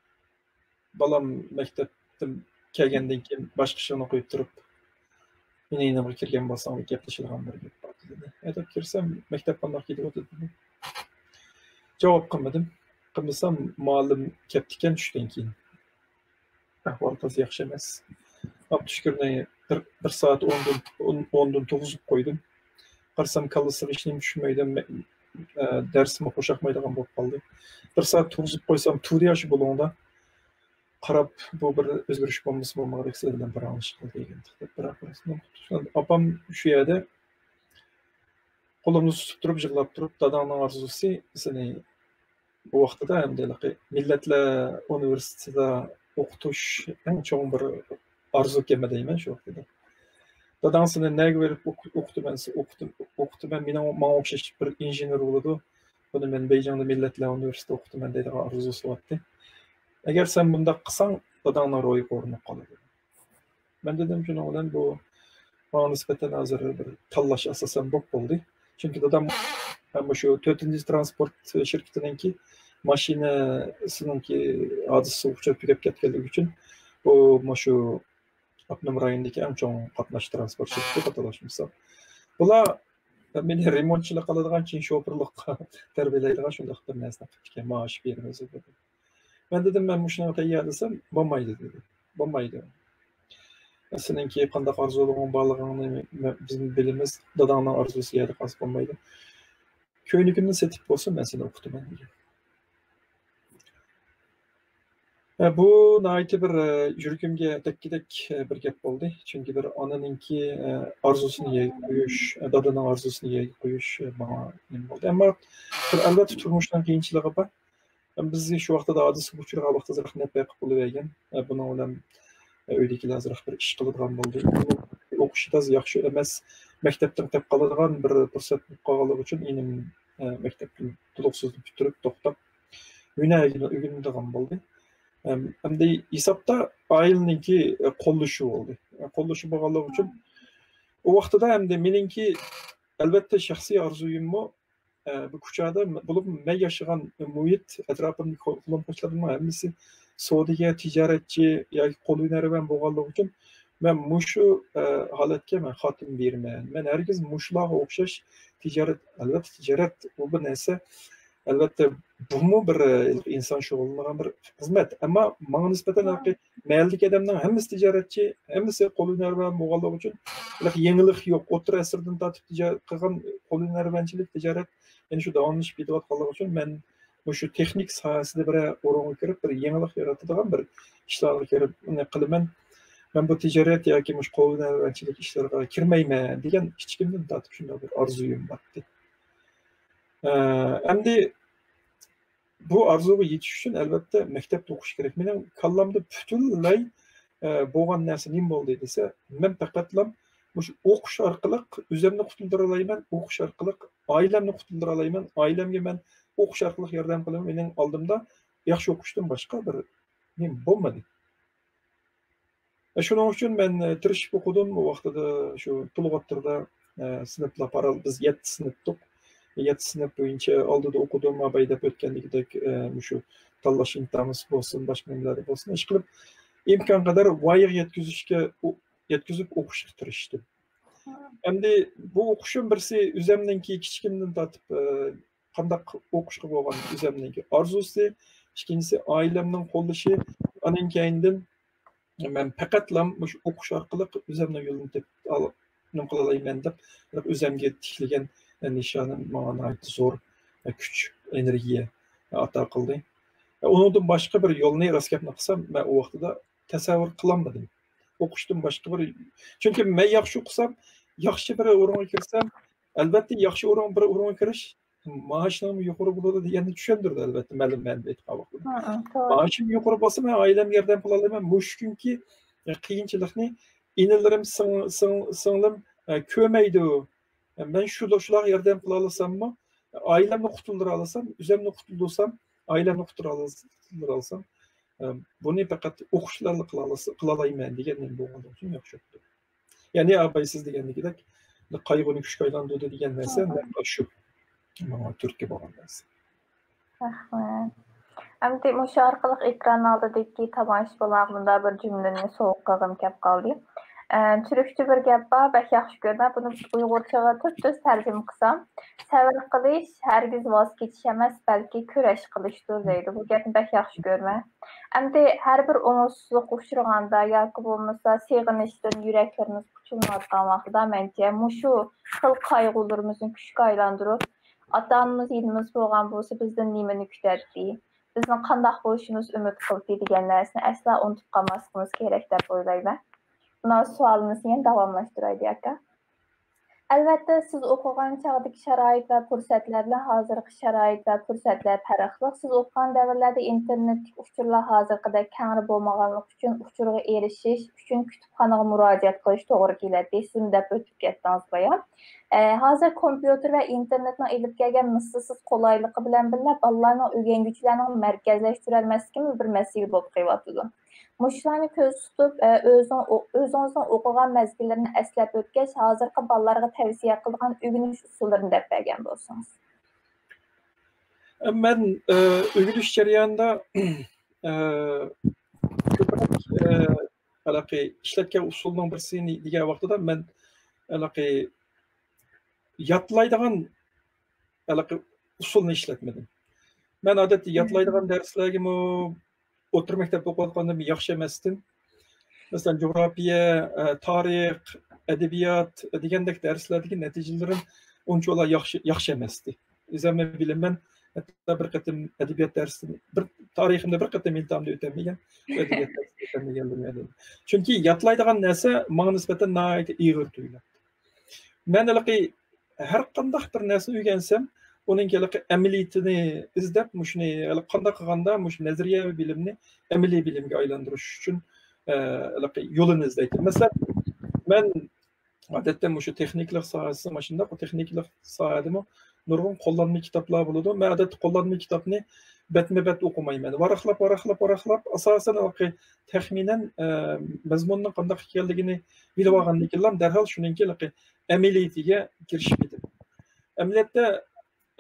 balam mektepten kelgenden keyin başka şeyini okuyup durup yine bir kirgen bolsam gaplaşadigan bir gap bor dedi. Aytib kirsem mektep qanday ketib o'tdi dedi. Javob qilmadim. Qilmasam muallim ketdikan tushdan keyin. Ahvol qiz yaxshi emas. Abdüşkürne bir saat 10'dan 9'up koydum. Qarsam kallasiga ishlayim tushmaydim. Dersime qo'shaqmaydigan bo'lib qoldi. Bir saat 9'up qo'ysam to'rt yosh bo'lganda qarab bu bir o'zgarish bo'lmagan bilan bir anglish qildi degan. Apam shu yerda qo'limni tutib turib yig'lab turib dadamning orzusi seni bu vaqtida hamda millatlar universitetida o'qitish eng cho'ng bir arzu kelme deymen şu vaqtida. Dadam seni nega verip o'qitib men manga o'xshash bir injener bo'ladi. Buni men Beyjanda millatlar universitetida o'qitaman deydigan arzusi bo'pti. Agar sen bunda qilsang, dadamning ro'yi ko'rinib qoladi. Men dedim shuni bilan bu bana nisbatan hozir bir tanlash asosan bo'ldi. Chunki dadam ham shu 4-transport shirkatiningki mashinasininki hodisa uchrab ketganligi uchun bu shu Abnum rayonidagi eng cho'ng qatnash transport shirkati qatorlashmasa. Bular meni remontchilik qiladigan, keyin shoferlikqa tarbiyalaydigan shunday bir narsa qilishga maosh beramiz dedi. Men dedim men shuni tayyorlasam bo'lmaydi dedi. Bo'lmaydi. Seninki qanday orzularning borligini biz bilamiz. Dadamning orzusi yerda qas bo'lmaydi. Ko'ynigimni setib bo'lsa men seni o'qitaman degan. Bu naiti bir yuragimga takkidek bir gap bo'ldi. Chunki bir onaninki orzusini yerga qo'yish, dadaning orzusini yerga qo'yish bana nima bo'ldi. Ammo albatta turmushdan qiyinchiligi bor. Bizga shu vaqtda hodisa uchragan vaqtda zirq nafaq qilib bo'lgan. Buning bilan uydagilar zirq bir ish qiladigan bo'ldi. O'qishda yaxshi emas, maktabdan qolib qoladigan bir fursat bo'lib qolganligi uchun enim maktabni to'liqsizlik bitirib to'xtab uylanadigan bo'ldi. Hem de hesapta aileninki qo'llashi bo'ldi. Qo'llashi bo'lganligi uchun o vaqtida hem de meningki albatta shaxsiy orzuyimmi bu kuchada bo'lib men yashagan muhit atrofimdagi qo'llanmachilarning hammasi savdoga, tijoratchi yoki qo'l hunarvan bo'lganligi uchun men mushu holatga men xotim bermayman. Men hargiz mushlarga o'xshash tijorat, albatta tijorat bu bir narsa. Albatta bu bir inson shug'ullanagan bir xizmat. Ammo menga nisbatan mahallik odamning hammasi tijoratchi, hammasi qo'l hunarvan bo'lganligi uchun yangilik yo'q. O'rta asrdan tortib tijorat qilgan qo'l hunarvanchilik tijorat yana shu davomlashib ketayotganligi uchun men şu texnik sohasida bir o'ringa kirib, bir yangilik yaratadigan bir ishlarga kirib, uni qilaman. Ben bu ticaret yoki qo'llanuvchilik ishlariga kirmayman degan kichkimdan tortib shunday bir orzuyim bordi. Endi bu arzuga yetish uchun albatta maktabda o'qish kerak. Mening kallamda butunlay bo'lgan narsa nima bo'ldi desa, men faqatlam shu o'qish orqali o'zimni qutuldira olaman, o'qish orqali oilamni qutuldira olaman, oilamga men o'qish orqali yordam qilaman. Mening oldimda yaxshi o'qishdan boshqa bir nima bo'lmadi. Shuning uchun men tirishib o'qidim. O vaqtida shu Tulg'otirda sinflar parallel biz 7 sinfdik. 7 sinf bo'yicha oldida o'qidim. Abaydab o'tgandagidek shu tanlash imtihonimiz bo'lsin, boshqa nimalar bo'lsin. Ish qilib imkon qadar voyaga yetkazib o'qishga tirishdim. Endi bu o'qishim birsi o'zimningki kichkimdan tortib qanday o'qishga bo'lgan o'zimningki orzusi, ikkinchisi oilamning qo'llashi, uning keyindan men faqatlam shu o'qish orqali o'zimning yo'lini topib qila olaman deb o'zimga tiklagan nishonim menga zo'r kuch, energiya ato qildi. Undan boshqa bir yo'lni rostgapni qilsam, men u vaqtida tasavvur qilolmadim. O'qishdan boshqa bir, chunki men yaxshi o'qisam, yaxshi bir o'ringa kirsam, albatta yaxshi bir o'ringa kirish maoshim yuqori bo'ladi deganni tushundirdi albatta ma'lum aytgan vaqtida. Maoshim yuqori bo'lsa, men oilamga yordam qila olaman. Mushkunki qiyinchilikni inilarim, singlim ko'maydi. Men shularga yordam qila olasammi, oilamni qutuldira olasam, o'zimni qutuldirsam, oilamni qutuldir olsam, buni faqat o'qishlarni qila olaman deganim bo'lgani uchun yaxshi o'qdim. Ya'ni abaysiz degandagidek qayg'uni kuchga aylantirdi degan narsa shu menga turtki bo'lgan narsa. Rahmat. Endi o'sha orqali ekran oldidagi tomoshabinlar bir jumlani so'q qilgim kelib qoldi. Türkçe bir gap bor, bək yaxşı görmə. Bunu Uyg'urchaga tuz tarjima qilsam, sabr qilish hargiz voz kechish emas, balki kurash qilishdir deydi. Bu gapni bək yaxşı görmə. Endi har bir umidsizlik uchraganda yoki bo'lmasa seg'inishdan yuraklarimiz puchilmayotgan vaqtda mencha mushu xil qayg'ularimizni kuchga aylantirib, ota-onamiz ilimiz bo'lgan bo'lsa bizdan nimani kutardi, bizning qanday bo'lishimiz umid qildi degan narsani asla unutib qolmasligimiz kerak deb o'ylayman. Buna sualınızı yine davamlaştıraydı aka. Albatta siz o'qigan chog'dagi sharoit va fursatlarla hozirgi sharoit va fursatlar farqli. Siz o'qigan davrlarda internetlik uchurlar hozirgidek keng bo'lmaganligi uchun uchurga erishish uchun kutubxonaga murojaat qilish to'g'ri keladi. Siz deb o'tib ketdingiz bayon. Hozir kompyuter va internetning ilib kelgan mislsiz qulayligi bilan birga bolalarning o'rganguvchilarning markazlashtirilmasligi bir masala bo'lib qolyotir. Muşlarni ko'z tutib, o'zingizning o'qigan mezgillarini eslab o'tgach, hozirgi bolalarga tavsiya qilgan o'rganish usullarini deb bergan bo'lsangiz. Men o'rganish jarayonida ko'proq ishlatgan usulning birisi degan vaqtida men yodlaydigan usulni ishlatmadim. Men odatda yodlaydigan darslarga o'tir maktabda o'qiyotganda yaxshi emasdim. Masalan, coğrafiya, tarix, edebiyot degandek darslardagi natijalarim unchalar yaxshi emasdi. O'zim bilaman, hatto bir qatim edebiyot darsini, tariximda bir qatim imtihonda o'tamagan, edebiyot darsida o'tamagandim. Chunki yodlaydigan narsa menga nisbatan nihoyat og'ir tuyuladi. Men har qanday bir narsani o'rgansam, onun ameliyatini izlab, shuni qanday qilganda mush nazariyaviy bilimni amaliy bilimga aylantirish uchun yo'lini izlaydi. Masalan, men odatda shu texniklik sohasida, mana shunday texniklik sohadami nurg'un qo'llanma kitoblar bo'ladi. Men odatda qo'llanma kitobni batma-bat o'qimayman. Varaqlab, asosan taxminan mazmunning qanday ekanligini bilib olgandan keyin darhol shuningki amaliyatiga kirishib ketaman.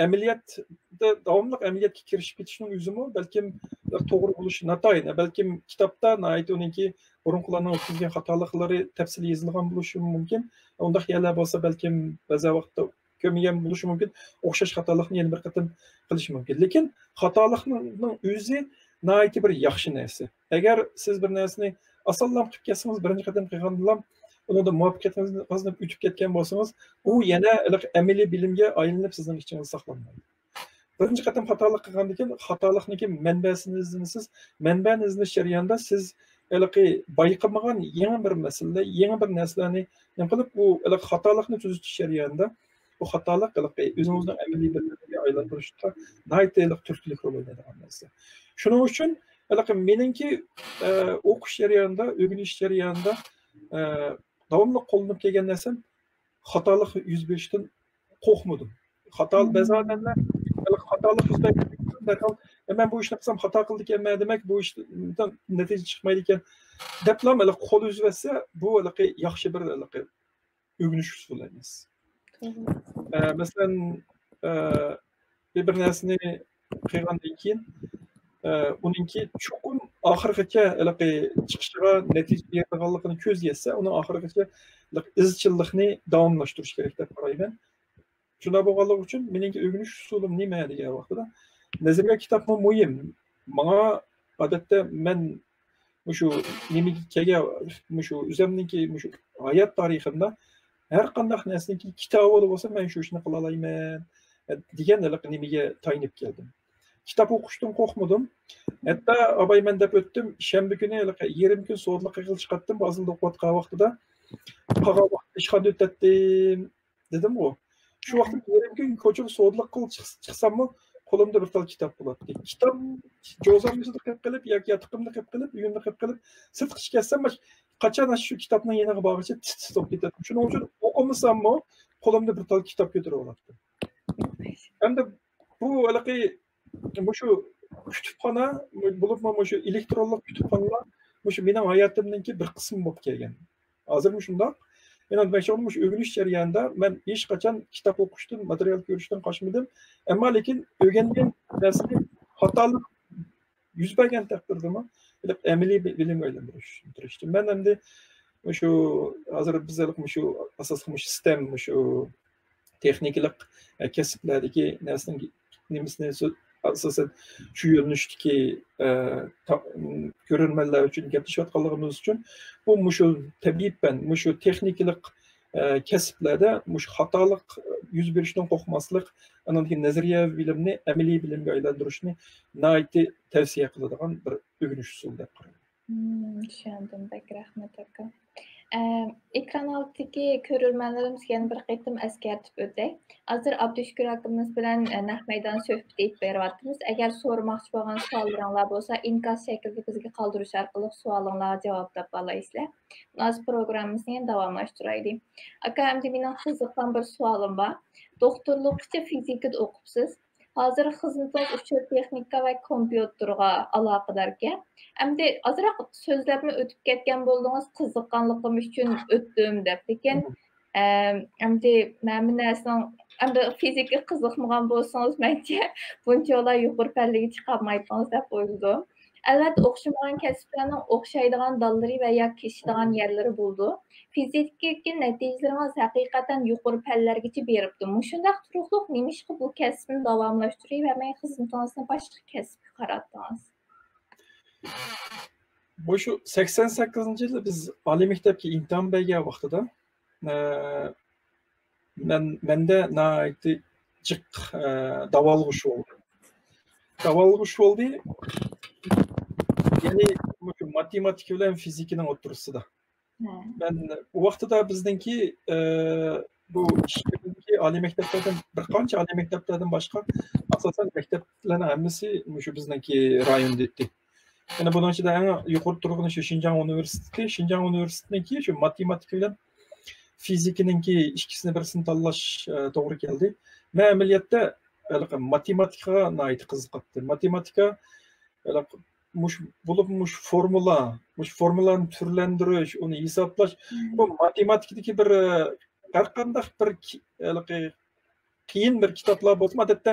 Ameliyatda davomli ameliyatga kirishib ketishning o'zimi balkim to'g'ri bo'lishi notayin, balkim kitobda uninki burunqilarning o'tkazgan xatoliklari tafsili yozilgan bo'lishi mumkin. Unda xiyollar bo'lsa balkim ba'zi vaqtda ko'magan bo'lishi mumkin. O'xshash xatolikni yana bir qatim qilish mumkin. Lekin xatolikning o'zi nihoyat bir yaxshi narsa. Agar siz bir narsani osonlab qilib ketsangiz, birinchi qatim qilganda unda muvaffaqiyatingizni qozonib o'tib ketgan bo'lsangiz, u yana amaliy bilimga aylanib sizning ichingizda saqlanmaydi. birinchi qatam xatolik qilgandan keyin xatolikniki manbasini izlaysiz. Manbani izlash jarayonida siz bayqamagan yangi bir masala, yangi bir narsalarni nima qilib bu xatolikni tuzatish jarayonida bu xatolik o'zingizning amaliy bilimiga aylantirishda naytaylik turtlik rol o'ynaydigan narsa. Shuning uchun meningki o'qish jarayonida, o'rganish jarayonida davomli qo'llanib kelgan narsam xatolik yuz berishdan qo'rqmadim. Ba'zanlar xatolik yuz bergan men bu ishni qilsam xato qildi ekanman demak bu ishdan natija chiqmaydi ekan deblam qo'l uzatsa bu yaxshi bir o'rganish usuli emas. Masalan bir narsani qilgandan keyin uningki chuqur oxirigacha chiqishiga natija beradiganligini ko'z yetsa uni oxirigacha izchillikni davomlashtirish kerak deb qarayman. Shunday bo'lganligi uchun meningki o'rganish usulim nima degan vaqtida nazariya kitobmi muhim. Menga odatda men shu nimaga kelgan shu o'zimniki shu hayot tariximda har qanday narsaniki kitob bo'lsa men shu ishni qila olaman degan nimaga tayinib keldim. Kitap o'qishdan qo'rqmadim. Hatta abayman deb o'tdim. Shanba kuni 20 kun soatlik qilib chiqatdim. Bazilda o'qiyotgan vaqtida qolgan vaqt ishxonada o'tdim dedim-ku. Shu vaqtda 20 kun ko'chib soatlik qilib chiqsammi, qo'limda bir tal kitob bo'ladi. Kitob jo'zamizda qilib yoki yotiqimda qilib, uyimda qilib, sirtqa chiqarsam, qachon shu kitobning yeniga borgacha titib ketadi. Shuning uchun o'qimasammi, qo'limda bir tal kitob ko'tarib oladi. Endi bu shu kutubxona bo'libmi shu elektronlik kutubxonalar shu mening hayotimdagi bir qism bo'lib kelgan. Hozirmi shundoq? Men aytmoqchiman shu o'rganish jarayonida men hech qachon kitob o'qishdan, material ko'rishdan qochmadim. Ammo lekin o'rgangan narsani xatolik yuz bergan taqdirdami, amaliy bilimga aylantirishdim. Men endi shu hozir bizlar shu asosiy sistem shu texnikalik kasblardagi narsaning nimasini asosan shu yo'nalishdagi ko'rganlar uchun gaplashayotganligimiz uchun bu shu tabiiy shu texnikalik kasblarda shu xatolik yuz berishdan qo'rqmaslik, anandagi nazariyaviy bilimni amaliy bilimga aylantirishni nihoyatda tavsiya qiladigan bir o'rganish usuli deb qarayman. Tushundim, bek rahmat aka. Ekran altidagi ko'rurmanlarimizga yana bir qaytim eskartib o'tay. Hozir Abdushukur akamiz bilan naq maydon suhbat etib beryapmiz. Agar so'ramoqchi bo'lgan savollaringlar bo'lsa, inkas shaklida bizga qoldirish orqali savolinglarga javob topa olasizlar. Hozir programmamizni davomlashtiraylik. Aka, endi mening qiziqqan bir savolim bor. Doktorlikcha fizikada o'qibsiz. Hozir xizmatingiz uchun texnika va kompyuterga aloqador ekan. Endi ozroq so'zlarni o'tib ketgan bo'ldingiz, qiziqqanligim uchun o'tdim deb. Lekin endi men bu narsani endi fizika qiziqmagan bo'lsangiz, menga bunchalar yuqori pallaga chiqarmaysiz deb o'yladim. Albatta o'xshamagan kasblarning o'xshaydigan dallari va yoki kesishadigan yerlari bo'ldi. Fizikadagi natijalaringiz haqiqatan yuqori pallargacha beribdi. Shundaq turuqliq nima ishqa bu kasbni davomlashtirib va men xizmatingizni boshqa kasbga qaratdingiz? Bu shu 88-yilda biz oliy maktabga imtihon bergan vaqtida menda nihoyatda jiq davolg'ish bo'ldi. Davolg'ish bo'ldi. Ya'ni matematika bilan fizikaning o'rtasida. Ben o vaqtida bizningki bu oliy maktablardan bir qancha oliy maktablardan boshqa asosan maktablarning hammasi shu bizningki rayonda etdi. Yana bundan ichida eng yuqori turgan shu Shinjang universitetiniki shu matematika bilan fizikaningki ikkisini birisini tanlash to'g'ri keldi. Men amaliyotda matematikaga nihoyat qiziqibdi. Matematika formulani turlantirish, uni hisoblash, bu matematikadagi bir har qanday bir qiyin bir kitoblar bo'lsa, odatda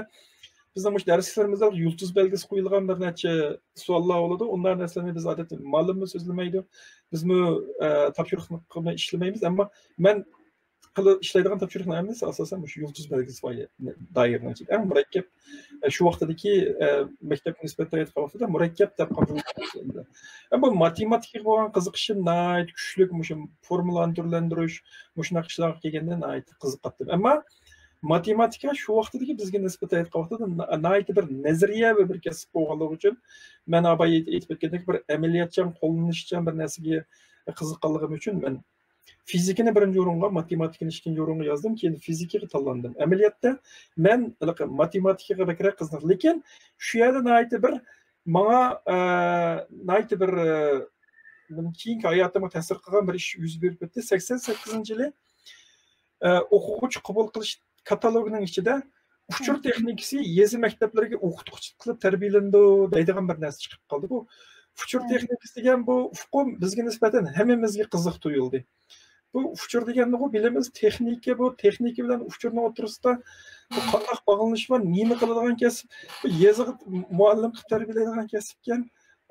bizning darslarimizda yulduz belgisi qo'yilgan bir necha savollar bo'ladi. Onlar narsalarni biz odatda ma'lummi so'zlamaydi. Bizmi topshiriqni ishlamaymiz, ammo men ishlaydigan topshiriqni hammasi asosan shu yulduz belgisi doirasida ichida. Eng murakkab shu vaqtdagi maktab nisbatan aytgan vaqtida murakkab deb qabul qilinadi. Bu matematikaga bo'lgan qiziqishim nihoyat kuchli, shu formulani turlantirish, shunaqa ishlarga kelganda nihoyat qiziqdim. Ammo matematika shu vaqtdagi bizga nisbatan aytgan vaqtida nihoyatda bir nazariya va bir kasb bo'lganligi uchun men abay aytib o'tgandek bir amaliyotchan qo'llanishchan bir narsaga qiziqqanligim uchun men fizikani birinchi o'ringa, matematikani ikkinchi o'ringa yozdim, keyin fizikaga tanlandim. Amaliyotda men matematikaga bakrak qiziq, lekin shu yerda nihoyatda bir menga nihoyatda bir keyingi hayotimga ta'sir qilgan bir ish yuz berib o'tdi. 88-yili o'quvchi qabul qilish katalogining ichida uchur texnikasi yezi maktablarga o'qituvchi qilib tarbiyalandi deydigan bir narsa chiqib qoldi. Bu uchur texnikasi degan bu ufqum bizga nisbatan hammamizga qiziq tuyuldi. Bu uchur deganni bilamiz, texnika bu, texnika bilan uchurni o'tirisida qanday bog'lanish va nima qiladigan kasb, bu yezib muallim qilib tarbiyalaydigan kasb ekan.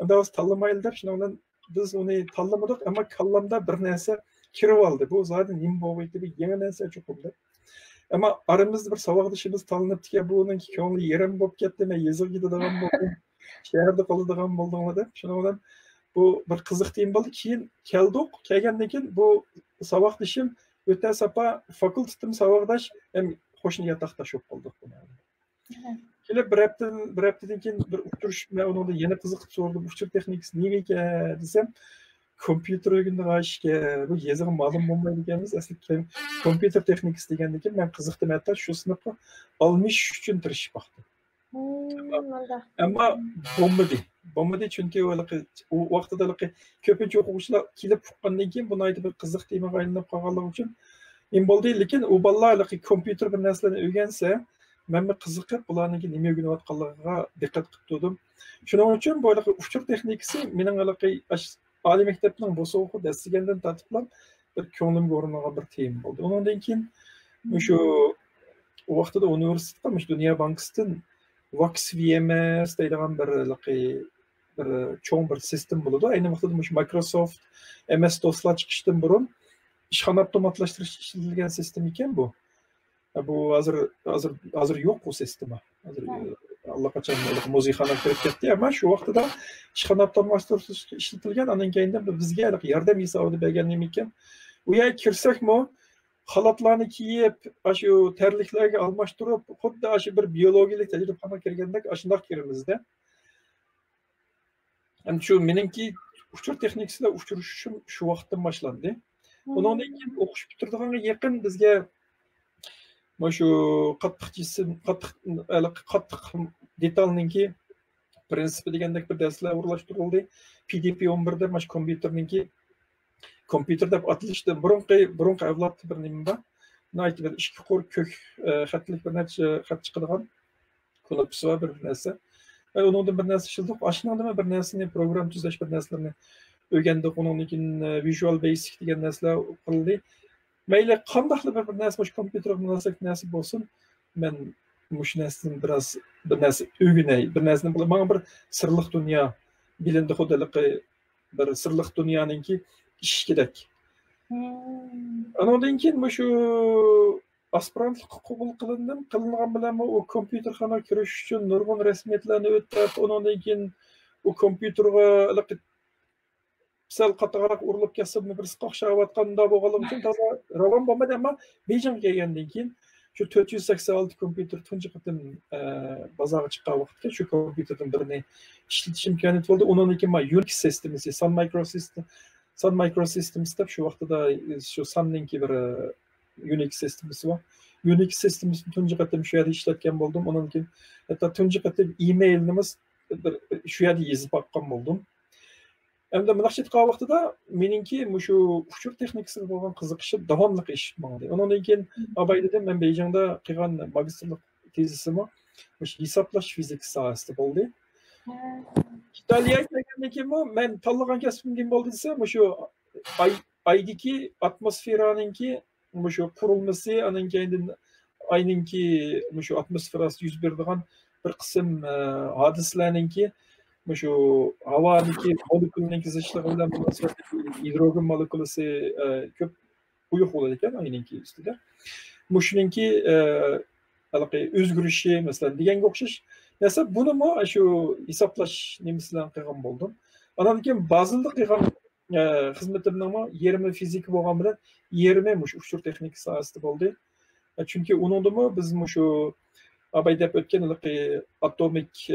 Unda biz tanlamayli deb shuni bilan biz uni tanlamadik, ammo kallamda bir narsa kirib oldi. Bu zaten nima bo'ldi, bir yangi narsa chiqdi. Ammo aramizda bir savodishimiz tanlanibdi, buning ko'ngli yerim bo'lib ketdi, men yezib ketadigan bo'ldim. Shaharda qoladigan bo'ldim deb. Shuni bilan bu bir qiziq tiyim bo'ldi. Keyin kelgandan keyin bu savodishim o'ta sapa fakultetim savoddash ham qo'shni yotoqda shop qoldik buni. Kelib bir haftadan keyin bir o'tirish bilan unda yana qiziqib so'radim, uchur texnikasi nima ekan desam, kompyuter o'rgandik ashga, bu yezig'i ma'lum bo'lmaydi ekanmiz. Aslida kompyuter texnikasi degandan keyin men qiziqdim, hatto shu sinfga olmish uchun tirishib baqdim. Ammo bo'lmadi chunki u vaqtida ko'pincha o'quvchilar kelib chiqqandan keyin buni aytib bir qiziq temaga aylanib qolganligi uchun men bo'ldi, lekin u bolalar kompyuter bir narsalarni o'rgansa, men qiziqib bularning nima o'rganayotganligiga diqqat qilib turdim. Shuning uchun bu uchur texnikasi mening oliy maktabning bu so'qi dastigandan tartiblab bir ko'nglimga o'rnagan bir tema bo'ldi. Undan keyin shu vaqtida universitetda Dunyo bankisidan VaxVMS deydigan bir cho'ng bir sistem bo'ladi. Ayni vaqtida Microsoft MS-DOS'lar chiqishdan burun ishxona avtomatlashtirish ishlatilgan sistem ekan bu. Bu hozir yo'q bu sistema. Hozir allaqachon muzeyxona kirib ketdi, ammo shu vaqtida ishxona avtomatlashtirish ishlatilgan, undan keyin bizga yordam hisobida bergan nima ekan? U yerga kirsakmi, xalatlarni kiyib, shu terliklarga almashtirib, xuddi shu bir biologiyalik tajribaxonaga kirgandek shundoq kirimizda. Ham shu meningki uchur texnikasida uchirishim shu vaqtdan boshlandi. Undan keyin o'qish bitirdiganga yaqin bizga shu qattiq detalninki prinsipi degandek bir darslar o'rlashtirildi. PDP-11da mana kompyuterningki kompyuter deb atilishdan burunqi avlod bir nima bor. Nihoyat bir ikki qo'l ko'k xatlik bir necha xat chiqadigan knopkasi bor bir narsa. Undan bir narsa ishildik. Ashundan bir narsani program tuzlash bir narsalarni o'rgandik. Undan keyin Visual Basic degan narsalar qildi. Mayli qandaqli bir narsa kompyuterga munosib narsa bo'lsin, men mush narsani bir narsa o'rganay, bir narsani mana bir sirliq dunyo bilindi xudoligi bir sirliq dunyoninki ish kerak. Andan keyin shu aspirantlikqa qabul qilingan bilan u kompyuterxona kirish uchun nurg'un rasmiyatlarni o'tib, undan keyin u kompyuterga sal qattiqroq urilib kasbni bir qo'shayotganda bo'lganligi uchun toza ravon bo'lmadi, ammo Beijingga kelgandan keyin shu 486 kompyuter tunji qatim bozorga chiqqan vaqtda shu kompyuterdan birini ishlatish imkoniyati bo'ldi. Undan keyin Unix sistemasi, Sun Microsystems deb shu vaqtida shu Sun'ninki bir Unix sistemasi bor. Unix sistemasini tunji qatim shu yerda ishlatgan bo'ldim. Undan keyin hatto tunji qatim emailimiz shu yerda yozib boqqan bo'ldim. Endi bunaqcha qilgan vaqtida meningki shu uchur texnikasiga bo'lgan qiziqishim davomli ish bo'ldi. Undan keyin abay dedim, men Beijingda qilgan magistrlik tezisim shu hisoblash fizika sohasida bo'ldi. Xitoyga kelgandan keyin men tanlagan kasbim nima bo'ldi desam, shu aydagi atmosferaninki shu qurilmasi, undan keyin ayninki shu atmosferasida yuz beradigan bir qism hodisalarninki shu havodagi molekulaning kezishligi bilan munosabatli gidrogen molekulasi ko'p quyuq bo'ladi ekan ayninki ustida. Shuningki o'zgarishi masalan deganga o'xshash narsa buni shu hisoblash nimasidan qilgan bo'ldim. Undan keyin bazilda qilgan xizmatimning yerimi fizika bo'lgan bilan yerimi shu uchur texnika sohasida bo'ldi. Çünkü onunla biz şu abay dep ötken atomik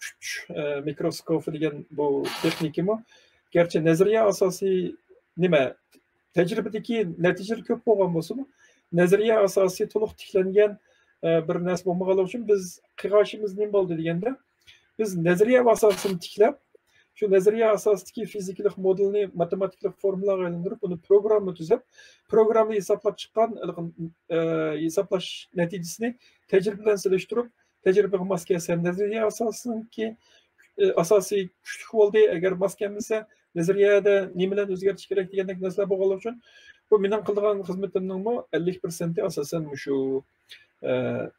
küç mikroskopu degan bu texnikimi gerçi nazariya asosiy nima tecrübedeki neticeler köp bo'lgan bo'lsa-mu, nazariya asosiy to'liq tiklangan bir narsa bo'lmagani uchun biz qilg'ashimiz nima bo'ldi deganda, biz nazariya asosini tiklab, shu nazariya asosidagi fizikalik modelni matematik formulaga aylantirib, uni programma tuzib, programni hisoblab chiqqan hisoblash natijasini tajriba bilan solishtirib, tajribaga mos kelsa nazariya asosiniki asosiy kuchli bo'ldi. Agar mos kelmasa, nazariyada nimalar o'zgartish kerak degandek narsalar bo'lgani uchun bu mening qilgan xizmatimning 50% asosan shu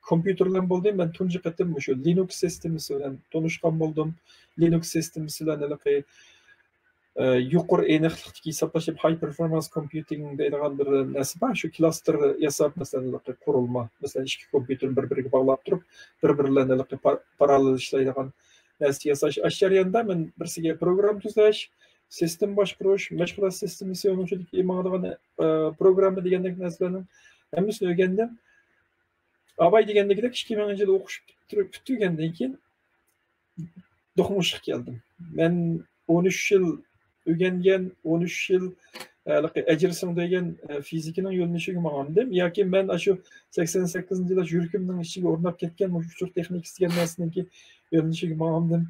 kompyuterlar bo'ldi. Men tunji qatim shu Linux sistemasi bilan tanishgan bo'ldim. Linux sistemasi bilan yuqori aniqlikdagi hisoblashib high performance computing deydigan bir narsa bor. Shu klaster yasab, masalan, qurilma, masalan, ikki kompyuter bir-biriga bog'lab turib, bir-birlarini parallel ishlaydigan narsa yasash. Ashariyanda men birsiga program tuzash, sistem boshqarish, mashg'ulot sistemasi o'rnatishga imadigan programma degandek narsalarning hammasini o'rgandim. Abay degandagidek 2000 yil o'qish tugagandan keyin do'qmushga keldim. Men 13 yil o'rgangan, 13 yil ajrsim degan fizikaning yo'llashiga ma'lumdim. Yoki men shu 88-yilda yuragimning ichiga o'rnab ketgan uchush texnikasi degan narsaniki yo'llashiga ma'lumdim.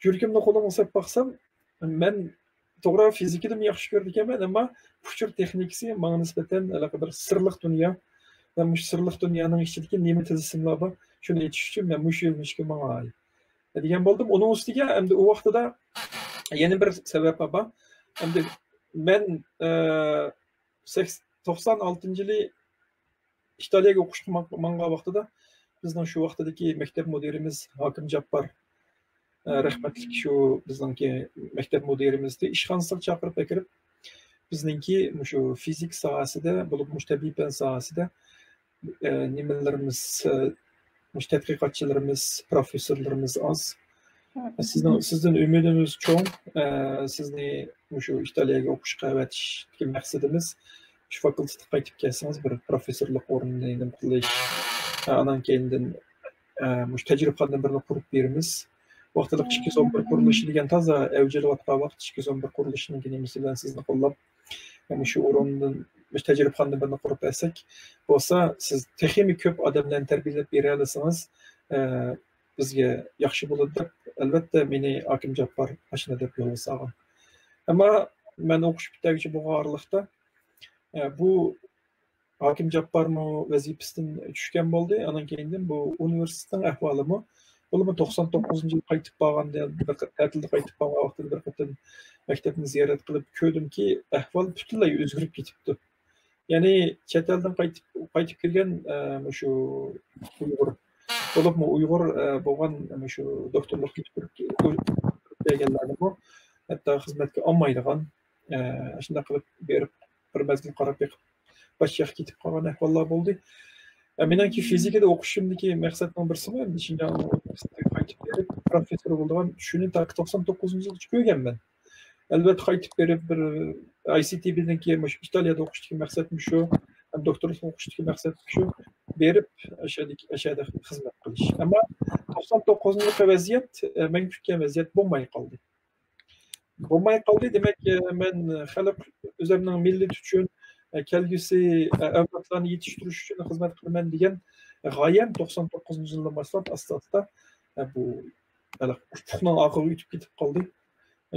Yuragimni qo'limga olib baqsam, men to'g'ri fizikani yaxshi ko'rdim, ammo uchush texnikasi menga nisbatan bir sirliq dunyo. Ben bu sırlıq dünyanın içindeki nima tizimlar bor, shuni aytish uchun men mush yo'lnishga mang'ay degan bo'ldim. Uning ustiga endi u vaqtida yana bir sabab bor. Endi men 96-yili Italiyaga o'qishga mangan vaqtida bizning shu vaqtdagi maktab mudirimiz Hokim Jabbor rahmatlik shu bizningki maktab mudirimizni ishxonasiga chaqirib kirib, bizningki shu fizik sohasida, bo'lib tabiiy fan sohasida nimalarimiz, tadqiqotchilarimiz, professorlarimiz az. Sizdan umidimiz cho'ng. Sizni shu Italiyaga o'qishga avatish maqsadimiz shu fakultetga qaytib kelsangiz, bir professorlik o'rnini qilish, anan keyindan tajribalardan birini qurib beramiz. Vaqtida 211 qurilishi degan toza avjilayotgan vaqt 211 qurilishning nimasi bilan sizni qo'llab, shu o'rindan tajribalardan birini qurib bersak bo'lsa, siz texnik ko'p odamlarni tarbiyalab bera olsangiz, bizga yaxshi bo'ladi deb albatta meni Hokim Jabbor ashuna deb yo'l solgan. Ammo men o'qish bitgacha bu oraliqda bu Hokim Jabborning vazifasidan tushgan bo'ldi. Anan keyindan bu universitetning ahvolimi, bo'limi 99-yil qaytib borganda, ta'tilda qaytib borgan vaqtida bir qatam maktabni ziyorat qilib ko'rdimki, ahvol butunlay o'zgarib ketibdi. Ya'ni chet eldan qaytib kelgan shu Uyg'ur bo'libmi, Uyg'ur bo'lgan shu doktorlik kelganlarni bu hatto xizmatga olmaydigan, shunday qilib berib bir mazgil qarab boshqa ketib qolgan ahvollar bo'ldi. Meniki fizikada o'qishimdagi maqsadning birisi qaytib berib professor bo'lgan, shuni 99-yilda ko'rganman. Albatta qaytib berib bir ICT bizniki Italiyada o'qishdagi maqsadim shu, ham doktorlik o'qishdagi maqsadim shu, berib ashada xizmat qilish. Ammo 99-yilgi vaziyat men kutgan vaziyat bo'lmay qoldi. Demak, men xalq o'zimning millat uchun kelgusi avlodlarni yetishtirish uchun xizmat qilaman degan g'oyam 99-yildan boshlab asosda bu ufqning oxiriga yetib ketib qoldi.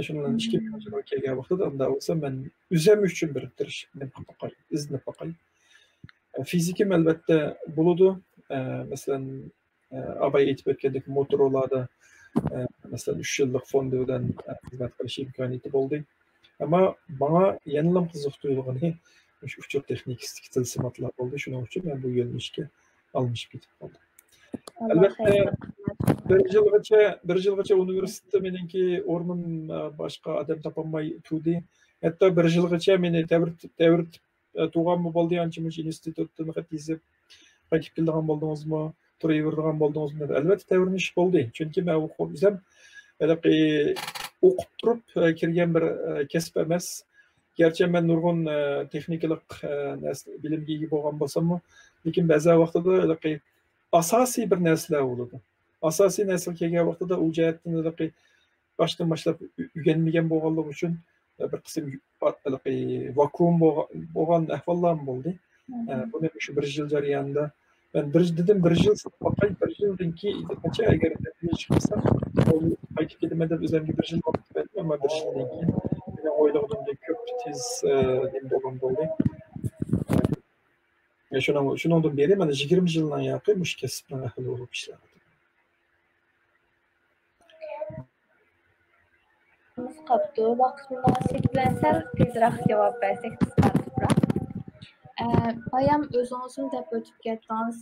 Shundan 2000-yilga kelgan vaqtida unda bo'lsa men o'zim uchun biriktirish iznib boqay. Fizikim albatta bo'ladi. Masalan, abay aytib o'tgandek Motorola'da masalan 3 yillik fondi bilan xizmat qilish imkoniyati bo'ldi. Ammo menga yanılam qiziq tuyulgani shu uchush texnikasidagi tilsimotlar bo'ldi. Shuning uchun men bu yo'nalishga almishib ketib qoldim. Albatta bir yilgacha universitetda meniki o'rnim boshqa odam topolmay turdi. Hatto bir yilgacha meni davr tug'anmi bo'ldi, ancha-muncha institutdan xat yozib qaytib kelgan bo'ldingizmi, turavergan bo'ldingizmi? Albatta davrinish bo'ldi. Chunki men o'qib turib kirgan bir kasb emas. Gerçi ben nurgun texnikalik bilimga ega bo'lgan bo'lsam, lekin ba'zi vaqtida asosiy bir narsalar bo'ladi. Asosiy narsa kelgan vaqtida u jihatdan boshdan boshlab o'rganmagan bo'lganligi uchun bir qism vakuum bo'lgan ahvollar bo'ldi. Buni shu bir yil jarayonida ben bir yil bakay bir yıldan ki kaça eğer bir çıkmasa belki gidemeden üzerinde bir yıl vakit verdim ama bir yıldan ki yine oyladığımda köp tez diyeyim babam oldu. Şundan beri ben 20 yıldan yakın muş kesipten akıllı olup işler. Qapdı. Vaqt münasib bilan sal tezroq javob bersak qisqartirib. Bayam o'zingizni deb o'tib ketdingiz.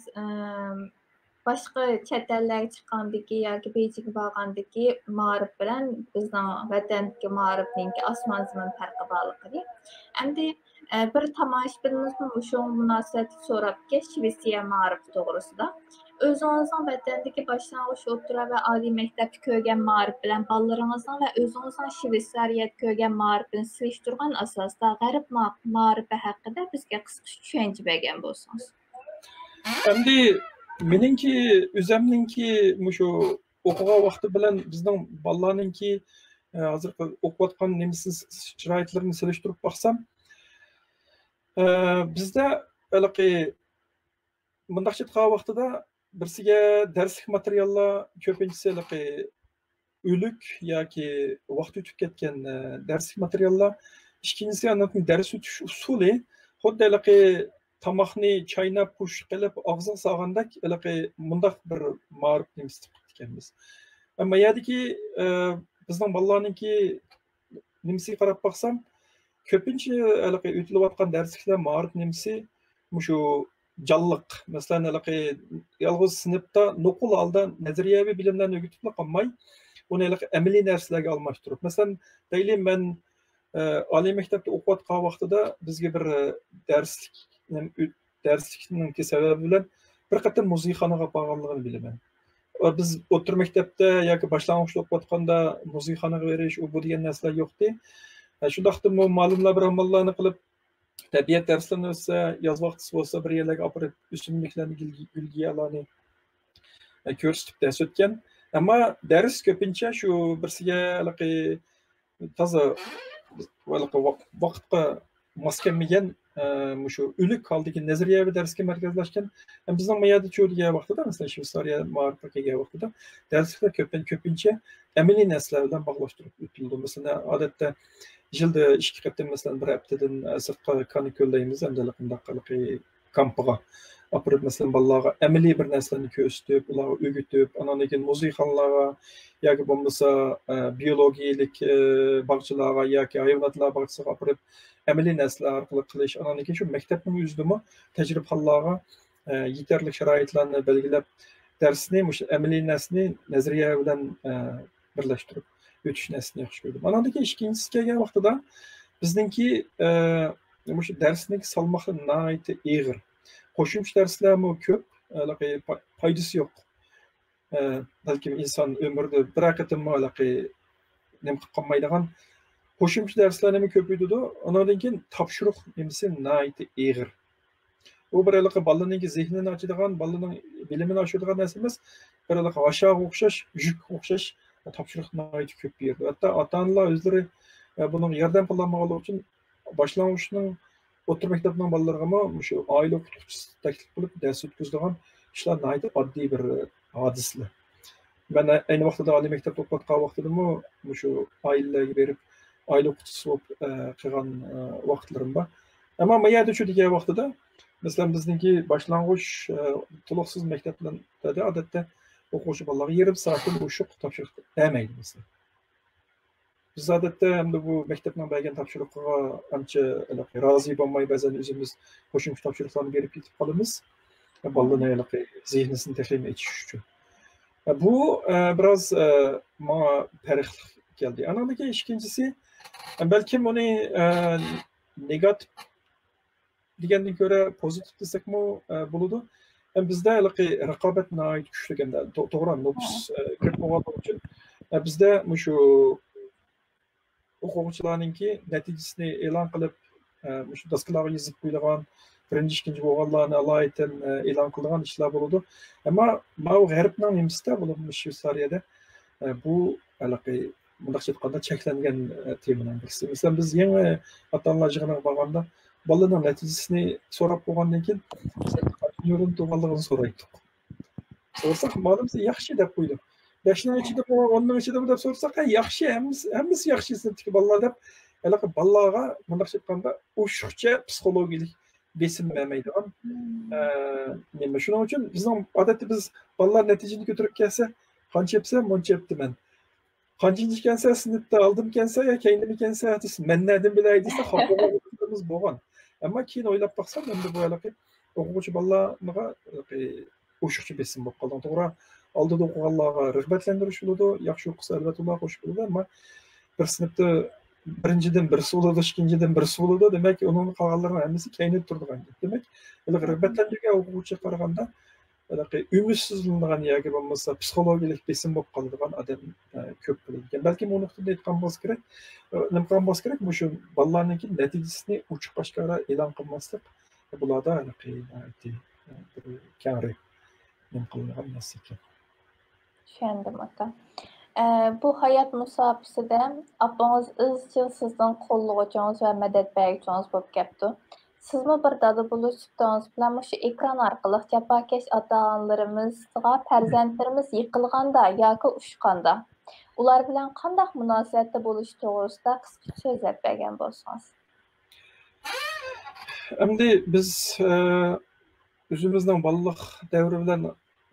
Boshqa chet ellarga chiqqandagi yoki Beyjingga borgandagi ma'rif bilan bizning vatandagi ma'rifning osmon zamin farqi borligini. Endi bir tomoshabinimizni shu munosabatli so'rabga Shvetsiya ma'rifi to'g'risida. O'zingizning vatandagi boshlang'ich o'rta va oliy maktabda ko'rgan ma'rif bilan bolalaringizning va o'zingizning Shvetsariyada ko'rgan ma'rifini solishtirgan asosda g'arb ma'rifi haqida bizga qisqa tushuncha bergan bo'lsangiz. Endi meningki o'zimninki shu o'qigan vaqti bilan bizning bolalarninki hozir o'qiyotgan nemisiz sharoitlarini solishtirib baxsam, bizda bundaqcha chiqqan vaqtida birsiga darslik materiallar ko'pinchisi o'lik yoki vaqt o'tib ketgan darslik materiallar, ikkinchisi dars o'tish usuli xuddi tamoqni chaynab qush qilib og'ziga solgandek mundaq bir ma'rif nemisi ekanmiz. Ammo yerdagi bizning bolalarninki nemisiga qarab baxsam, ko'pincha o'tilayotgan darsliklar ma'rif nemisi shu jalliq. Masalan, yolg'iz sinfda nuqul holda nazariyaviy bilimlarni o'rgatib qolmay, uni amaliy narsalarga almashtirib. Masalan, deylik men oliy maktabda o'qiyotgan vaqtida bizga bir darslikning sababi bilan bir qator musiqaxonaga borganligini bilaman. Biz o'rta maktabda yoki boshlang'ich o'qiyotganda musiqaxonaga berish u bu degan narsalar yo'qdi. Shundaqda ma'lumlar bir amallarni qilib tabiat darslarini o'tsa, yoz vaqtisi bo'lsa bir yerlarga olib o'simliklarni gulgiyalarni ko'rsatib dars o'tgan. Ammo dars ko'pincha shu birsiga toza vaqtga mos kelmagan shu o'lik holdagi nazariyaviy darsga markazlashgan. Bizning mayada cho'diga vaqtida, masalan, Shveysariya ma'rifiga kelgan vaqtida darslar ko'pincha amaliy narsalar bilan bog'lashtirib o'tildi. Masalan, odatda yilda 2 qatim masalan bir haftadan sirtqa kanikuldaymiz, kampga opirib masalan bolalarga amaliy bir narsalarni ko'rsatib, ularga o'rgatib, andan keyin musiqaxonalarga yoki bo'lmasa biologiyalik bog'chalarga yoki hayvonotlar bog'chasiga opirib amaliy narsalar orqali qilish, andan keyin shu maktabning o'zidami tajribalarga yetarli sharoitlarni belgilab darsni amaliy narsni nazariya bilan birlashtirib o'tish narsini yaxshi ko'rdim. Andan keyin ikkinchisi kelgan vaqtida bizningki shu darsning salmoqi nihoyatda og'ir. Qo'shimcha darslarmi ko'p, foydasi yo'q. Balki inson umrida bir qatim nima qilib qolmaydigan qo'shimcha darslarni ko'p o'tadi. Undan keyin topshiriq nimasi nihoyatda og'ir. U bir bolaning zehnini ochadigan, bolaning bilimini oshiradigan narsa emas, bir oshoq o'xshash, yuk o'xshash topshiriq nihoyatda ko'p berdi. Hatto ota-onalar o'zlari buning yordam qilolmaganligi uchun boshlang'ichning o'rta maktabning bolalariga shu oila o'qituvchisi taklif qilib dars o'tkazadigan ishlar nihoyatda oddiy bir hodisalar. Men ayni vaqtda oliy maktabda o'qiyotgan vaqtidami shu oilalarga berib oila o'qituvchisi bo'lib qilgan vaqtlarim bor. Ammo mayada shu degan vaqtida masalan bizningki boshlang'ich to'liqsiz maktablarda odatda o'quvchi bolalarga yarim soatdan bo'shiq topshiriq bermaydi masalan. Biz odatda hamda bu maktabning bergan topshiriqqa ancha rozi bo'lmay ba'zan o'zimiz qo'shimcha topshiriqlarni berib ketib qolamiz. Bolalarning zehnisini tahlil etish uchun. Bu biroz menga tarixiy keldi. Andan keyin ikkinchisi balkim uni negativ degandan ko'ra pozitiv desakmi bo'ladi. Bizda raqobat nihoyat kuchli ekanda, to'g'ri nufus ko'p bo'lgani uchun bizda shu o'quvchilarninki natijasini e'lon qilib, shu doskalarga yozib qo'yilgan, birinchi, ikkinchi bo'lganlarni alohida e'lon qilgan ishlar bo'ladi. Ammo bu g'arbning nimasida bo'ladi Shveysariyada bu bundoqcha aytganda cheklangan temadan birisi. Masalan, biz yangi ota-onalar yig'iniga borganda bolaning natijasini so'rab bo'lgandan keyin yo'lini to'g'riligini so'raydik. So'rasak, ma'lumsi yaxshi deb qo'ydi. 5ning ichida, 10ning ichida deb so'rasak, yaxshi, hammasi yaxshi sinfdagi bolalar deb, bolalarga bundoqcha aytganda o'shiqcha psixologik besim bermaydigan. Nima shuning uchun bizning odatda biz bolalar natijani ko'tarib kelsa, qancha yapsa, muncha yaptiman. Qanchinchi kelsa, sinfda oldim kelsa, yo keyinmi kelsa, men nadim bilay desa, xafaligimiz bo'lgan. Ammo keyin o'ylab baqsam, endi bu o'quvchi bolalarga o'shiqcha besim bo'lib qoldi. To'g'ri, oldida o'qiganlarga rag'batlantirish bo'ladi, yaxshi o'qisa albatta ular qo'shib bo'ladi, ammo bir sinfda birinchidan birisi bo'ladi, ikkinchidan birisi bo'ladi, demak, uning qolganlari hammasi keynib turadigan. Demak, rag'batlantirgan o'quvchi qaraganda ümidsizlangan yoki bo'lmasa psixologik besim bo'lib qoladigan odam ko'p bo'ladi. Balki bu nuqtada aytgan bo'lsa kerak, nima qilgan bo'lsa kerak, shu bolalarningki natijasini ochiq oshkora e'lon qilmaslik bularda bir kari nima qilingan narsa ekan. Tushundim aka. Bu hayot musofasida apangiz izchil sizning qo'llovchingiz va madad beruvchingiz bo'lib ketdi. Sizmi bir dada bo'lish suhbatingiz bilan shu ekran orqali jafokash ota-onalarimizga farzandlarimiz yiqilganda yoki ushganda ular bilan qanday munosabatda bo'lish to'g'risida qisqa so'zlab bergan bo'lsangiz. Endi biz o'zimizning bolalik davri bilan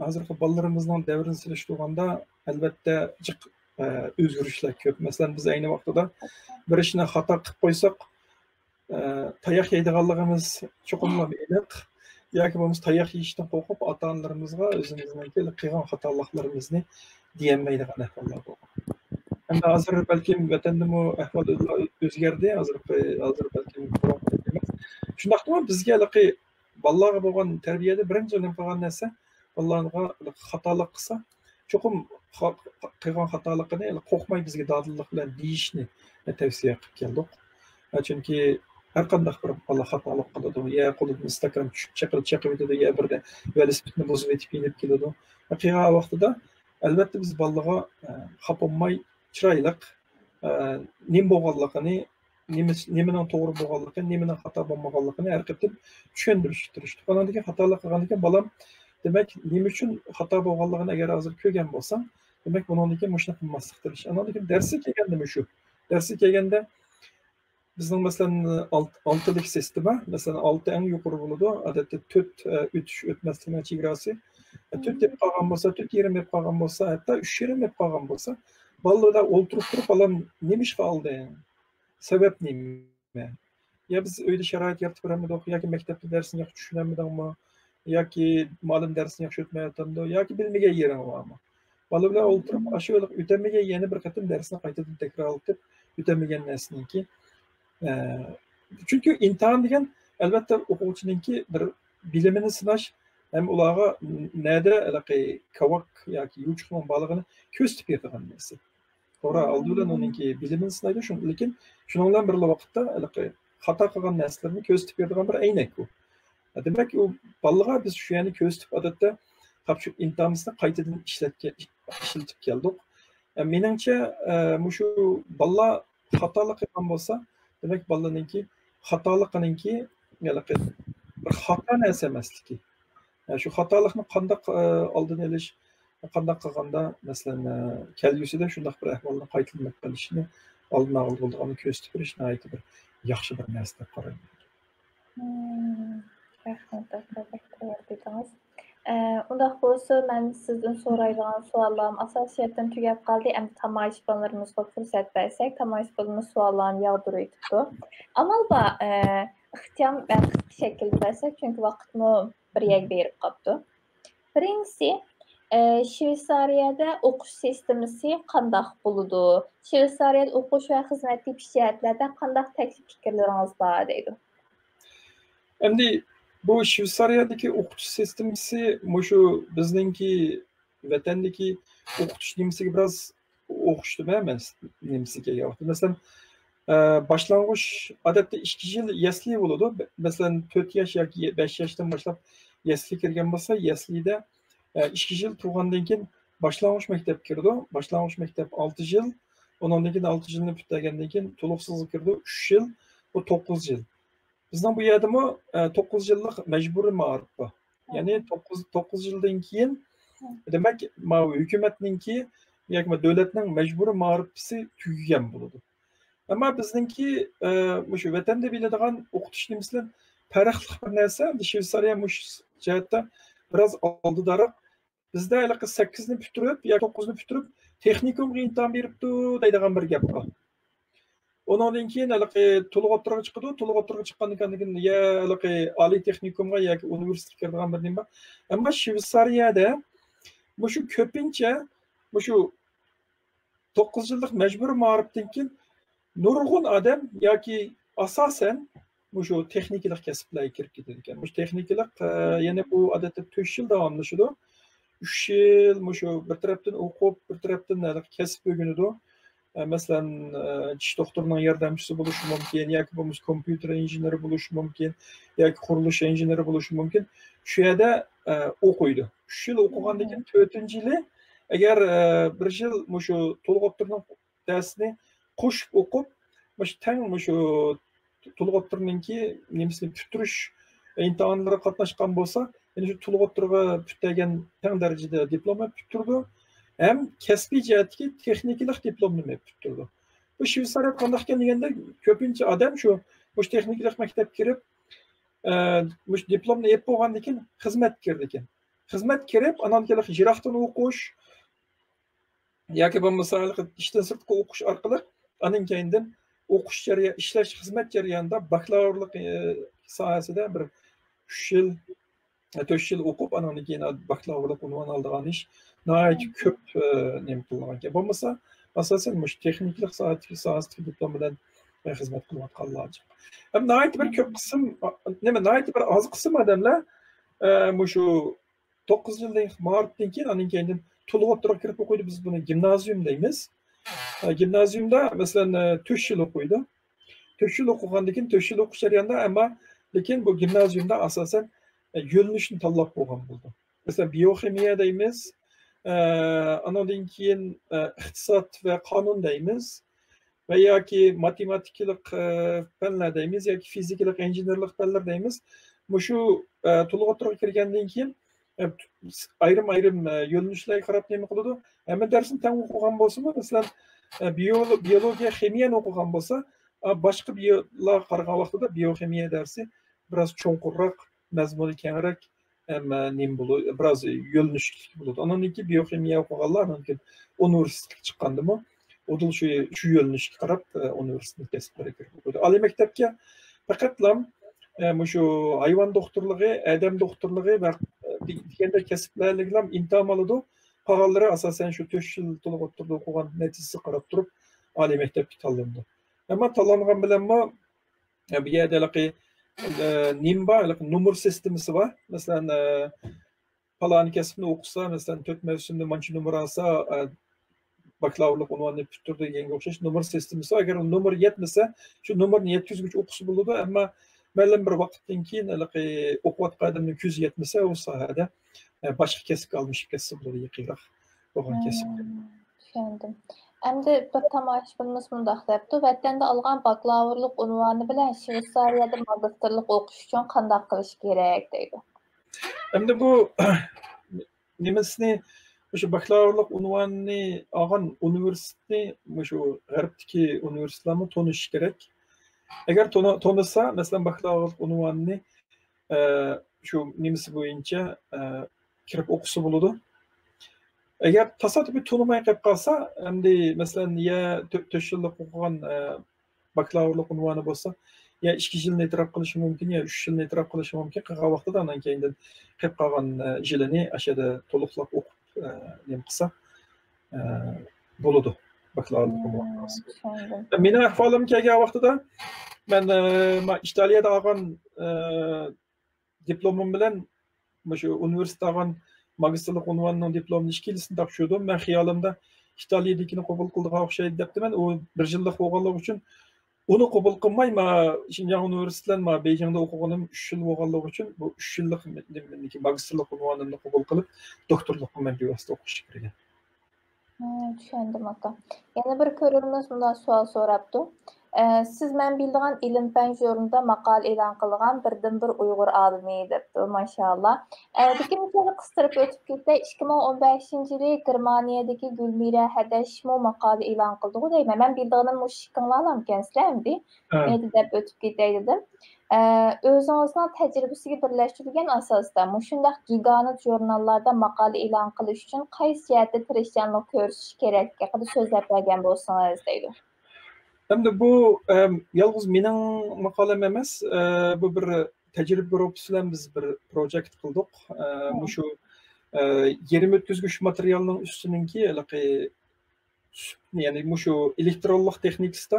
hozirgi bolalarimizning davrini solishtirganda albatta jiq o'zgarishlar ko'p. Masalan, biz ayni vaqtida bir ishni xato qilib qo'ysak, tayoq yeydiganligimiz cho'qimlab aniq, yoki bo'lmasa tayoq yeyishdan qo'rqib ota-onalarimizga o'zimizni qilgan xatoliklarimizni deyolmaydigan ahvollar bo'lgan. Endi hozir balki vatanda ahvol o'zgardi, hozir balki emas. Shundaqmi bizga bolalarga bo'lgan tarbiyada birinchi o'rin qilgan narsa bolalarga xatolik qilsa, cho'qim qilgan xatolikni qo'rqmay bizga dadillik bilan deyishni tavsiya qilib keldik. Chunki har qanday bir bola xatolik qiladi, ya qo'lidan stakan chaqirib o'tadi, ya birda velosipedni buzib etib inib keladi. Qilgan vaqtida albatta biz bolalarga xafa chiroyli nima bo'lganligini, nimaning to'g'ri bo'lganligini, nimaning xato bo'lmaganligini har qatib tushuntirishdi. Qanday xatolik qilgan ekan bolam, demak, nima uchun xato bo'lganligini agar hozir ko'rgan bo'lsam, demak, bundan keyin shuni qilmaslik tirish. Andan darsi kelganda shu. Darsi kelganda bizning masalan 6lik sistema, masalan 6 eng yuqori bo'ladi, odatda 4 o'tmaslikning chegarasi. 4 deb qolgan bo'lsa, 4,5 deb qolgan bo'lsa, hatto 3,5 deb qolgan bo'lsa, bolalar o'ltirib turib, bolam nima ish qildi? Sabab nima? Ya biz uyda sharoit yaratib beramidik, yoki maktabda darsni yaxshi tushunamidikmi, yoki ma'lum darsni yaxshi o'tmayotgandi, yoki bilmagan yerim bormi? Bolalar o'ltirib, shu o'tamagan yana bir qatim darsni qaytadan takrorlatib, o'tamagan narsaniki chunki imtihon degan albatta o'quvchininki bir bilimini sinash ham ularga nada kavak yoki yuchuqning borlig'ini ko'rsatib beradigan narsa. To'g'ri, oldidan uningki bilimini sinaydi, lekin shundan bilan bir vaqtda xato qilgan narsalarni ko'rsatib beradigan bir aynak u. Demak, u bolalarga biz shu yani ko'rsatib odatda topshiriq imtihonimizni qaytadan ishlatib keldik. Meningcha shu bolalar xatolik qilgan bo'lsa, demak, bolalarninki xatolikninki bir xato narsa emasligi. Shu xatolikni qanday oldini olish, qanday qilganda, masalan, kelgusida shunday bir ahvolni qaytarilib qolishini oldini oladiganini ko'rsatib berishni aytib bir yaxshi bir narsa deb qarayman. Rahmat, undaq bo'lsa, men sizdan so'raydigan savollarim asosiyatdan tugab qoldi. Endi tomoshabinlarimizga fursat bersak, tomoshabinlarimiz savollarni yog'dirayotibdi. Amalda ixtiyom va qisqa shaklda bersak, chunki vaqtmi bir yak berib qolibdi. Birinchisi, Shveysariyada o'qish sistemasi qanday bo'ladi? Shveysariyada o'qish va xizmat tepish jihatlarida qanday taklif fikrlaringiz bor deydi? Endi bu Shveysariyadagi o'qitish sistemasi shu bizningki vatandagi o'qitish nimasiga biroz o'xshaydi emas nimasiga yo'q. Masalan, Başlangıç adette 2 yıl yesli buludu. Mesela 4 yaş yoki 5 yaştan başlap yesli kirgen bolsa, yeslide 2 yıl tuğandan keyin başlangıç mektep kirdi. Başlangıç mektep 6 yıl. Ondan keyin 6 yılını bittirgenden keyin toluqsuz kirdi 3 yıl. Bu 9 yıl. Bizden bu yerdimi 9 yıllık mecburi ma'rif bu. Yani 9 yıldan keyin demek hükümetninki yoki devletning mecburi ma'rifisi tugagan bo'ladi. Ama bizninki şu vatanda biladigan o'qitish nimasidan farqli bir narsa. Shveysariya mush jihatda biraz oldidaroq. Bizda hali 8 ni bitirib yoki 9 ni bitirib texnikumga imtihon beribdi deydigan bir gap bor. Ondan keyin hali to'liq o'tirg'i chiqadi. To'liq o'tirg'i chiqqandan keyin ya hali oliy texnikumga yoki universitetga kiradigan bir nima. Ammo Shveysariyada shu ko'pincha shu 9 yillik majburiy ma'rifdan keyin nurg'un odam yoki asosan shu texnikalik kasblarga kirib ketadi ekan. Shu texnikalik yana bu odatda 4 yil davomlashadi. 3 yil shu bir tarafdan o'qib, bir tarafdan kasb o'rganadi. Masalan, tish doktorining yordamchisi bo'lishi mumkin, yoki bo'lmasa kompyuter injeneri bo'lishi mumkin, yoki qurilish injeneri bo'lishi mumkin. Shu yerda o'qiydi. 3 yil o'qigandan keyin 4-yili agar bir yil shu to'liq o'tirning darsini qo'shib o'qib, shu to'liq o'tirninki nemisini bitirish imtihonlariga qatnashgan bo'lsa, yani shu to'liq o'tirga bitirgan teng darajada diplomni bitirdi. Hem kasbiy jihatdagi texnikalik diplomni bitirdi. Bu Shveysariya qanday ekan deganda, ko'pincha odam shu texnikalik maktabga kirib, shu diplomni olib bo'lgandan keyin xizmat kirdi ekan. Xizmat kirib, anan keyin jiroqdan o'qish yoki bo'lmasa ishdan sirtqi o'qish orqali anan keyindan o'qish jarayoni, ishlash xizmat jarayonida bakalavrlik sohasida bir 3 yil 4 yil o'qib, anan keyin bakalavrlik unvon oldigan ish nihoyat ko'p nima qilingan ekan. Bo'lmasa asosan shu texniklik sohasidagi diplom bilan xizmat qilayotganlar. Ham nihoyat bir ko'p qism, nihoyat bir oz qism odamlar shu 9 yildan ma'rifdan keyin anan keyin to'liq o'tirib kirib o'qiydi. Biz buni gimnazium deymiz. Gimnaziumda masalan 4 yil o'qiydi. 4 yil o'qigandan keyin 4 yil o'qish jarayonida, ammo lekin bu gimnaziumda asosan yo'nalishni tanlab bo'lgan bo'ldi. Masalan, bioximiya deymiz. Andan keyin iqtisod va qonun deymiz. Va yoki matematikalik fanlar deymiz, yoki fizikalik, injenerlik fanlar deymiz. Shu to'liq o'tirib kirgandan keyin ayrim yo'nalishlarga qarab nima qiladi? Hamma darsni tang o'qigan bo'lsa-mu, masalan, biologiya, ximiyani o'qigan bo'lsa, boshqa biolar qaragan vaqtida bioximiya darsi biroz cho'nqurroq, mazmuni kengroq, nima bo'ladi, biroz yo'nalishli bo'ladi. Ondan keyin bioximiya o'qiganlar keyin universitetga chiqqandimi, o'dil shu yo'nalishga qarab universitet kasblariga kirib o'qiydi. Oliy maktabga faqatlam shu hayvon doktorligi, odam doktorligi va deganda kasblarliklar imtihon oladi. Qolganlari asosan shu 4 yil to'liq o'tirib o'qigan natijasiga qarab turib oliy maktabga tanlandi. Ammo tanlangan bilanmi bu yerda nimba numur sistemasi bor. Masalan, falon kasbni o'qisa, masalan 4 mavsumda mancha numur olsa, bakalavrlik unvonini bitirdi deganga o'xshash numur sistemasi. Agar numur yetmasa, shu numurni yetkazgich o'qisa bo'ladi, ammo ma'lum bir vaqtdan keyin o'qiyotgan odamning ko'zi yetmasa, u sohada boshqa kasbga almashib ketsa bo'ladi, yaqinroq bo'lgan kasb. Tushundim. Endi bir tomoshabinimiz mundaq debdi, vatanda olgan bakalavrlik unvoni bilan Shveysariyada magistrlik o'qish uchun qanday qilish kerak deydi. Endi bu nimasini shu bakalavrlik unvonini olgan universitetni shu g'arbdagi universitetlarni tonish kerak. Agar tanisa, masalan, bakalavrlik unvonini shu nimasi bo'yicha kirib o'qisa bo'ladi. Agar tasodifiy tanimay qolib qolsa, endi masalan, ya 4 yillik o'qigan bakalavrlik unvoni bo'lsa, ya 2 yilni e'tirof qilishi mumkin, ya 3 yilni e'tirof qilishi mumkin. Qolgan vaqtida undan keyin qolib qolgan yilini ashada to'liqlab o'qib nima qilsa bo'ladi. Bakalavrlik unvoni. Mening ahvolim kelgan vaqtida men Italiyada olgan diplomim bilan shu universitet olgan magistrlik unvonining diplomini ikkilisini topshirdim. Men xiyolimda Italiyadagini qabul qildigan o'xshaydi debdiman. U 1 yillik bo'lganligi uchun Onu qabul qilmay, Şinjan Üniversitesi'nden Beijing'de okuganim 3 yıl bo'lganligi uchun bu 3 yillik magistrlik unvonimni qabul qilib, doktorlik bilan universitetda o'qishga kirgan. Tushundim aka. Yana bir ko'ruvimiz bundan savol so'rabdi. Siz men bildiğin ilim-fan jurnalida maqol e'lon qilgan birdan-bir Uyg'ur olimi debdi, maşallah. Dikimizini qistirib o'tib ketdi. 2015-yili Germaniyadagi Gulmira Hadashmo maqola e'lon qildi deyman. Men bildiğim mush ikkinlalamkansizlarmi? Neydi deb o'tib ketay dedim. O'zingizning tajribasiga birlashtirilgan asosda mushundaq gigant jurnallarda maqola e'lon qilish uchun qaysi jihatda tirishchanlik ko'rsatish kerak haqida so'zlab bergan bo'lsangiz deydi. Hem de bu yalnız mening maqolam emas, bu bir tajriba gruppasi bilan biz bir projekt qildik. Shu yerim o'tkazgich materialning ustininki, ya'ni shu elektronlik texnikasida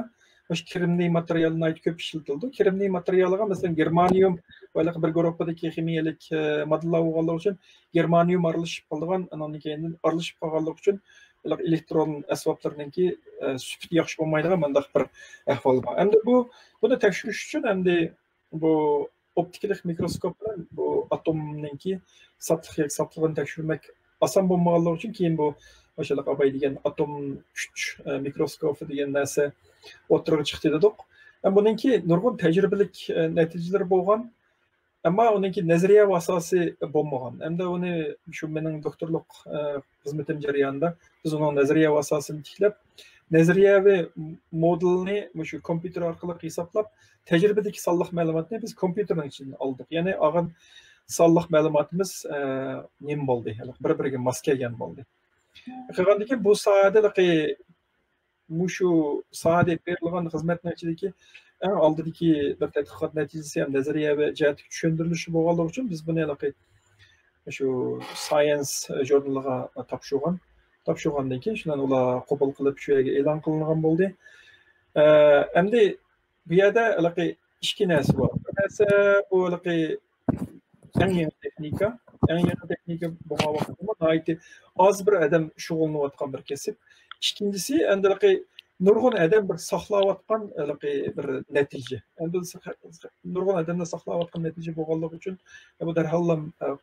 kirimli materialni aytib ko'p ishlatildi. Kirimli materialga masalan germanium va bir gruppadagi kimiyalik modellar bo'lganligi uchun germanium aralashib qolgan, undan keyin aralashib qolganligi uchun elektron asboblarninki sifati yaxshi bo'lmaydigan mundaq bir ahvol bor. Endi buni tekshirish uchun endi bu optikalik mikroskop bilan bu atomninki safligini tekshirmak oson bo'lmaganligi uchun keyin bu o'shalar abay degan atom kuch mikroskopi degan narsa o'tirg'i chiqdi dedik. Buningki nurg'un tajribalik natijalari bo'lgan, ammo uningki nazariya asosi bo'lmagan. Endi uni shu mening doktorlik xizmatim jarayonida biz uning nazariya asosini tiklab, nazariyaviy modelni shu kompyuter orqali hisoblab, tajribadagi sonliq ma'lumotni biz kompyuterning ichidan oldik. Ya'ni olgan sonliq ma'lumotimiz nima bo'ldi? Bir-biriga mos kelgan bo'ldi. Qilgandan keyin bu sohadagi shu sohada berilgan xizmatning ichidagi eng oldidagi bir tadqiqot natijasi ham nazariyaviy jihatga tushuntirilishi bo'lganligi uchun biz buni shu Science jurnaliga topshirgandan keyin shundan ular qabul qilib shu yerga e'lon qilingan bo'ldi. Endi bu yerda ikki narsa bor. Bir narsa bu yangi texnika bo'lgan vaqtda az bir adam shug'ullanayotgan bir kasb. İkincisi, endi nurg'un adam bir saqlayotgan bir natija. Endi nurg'un adamni saqlayotgan natija bo'lganligi uchun bu darhol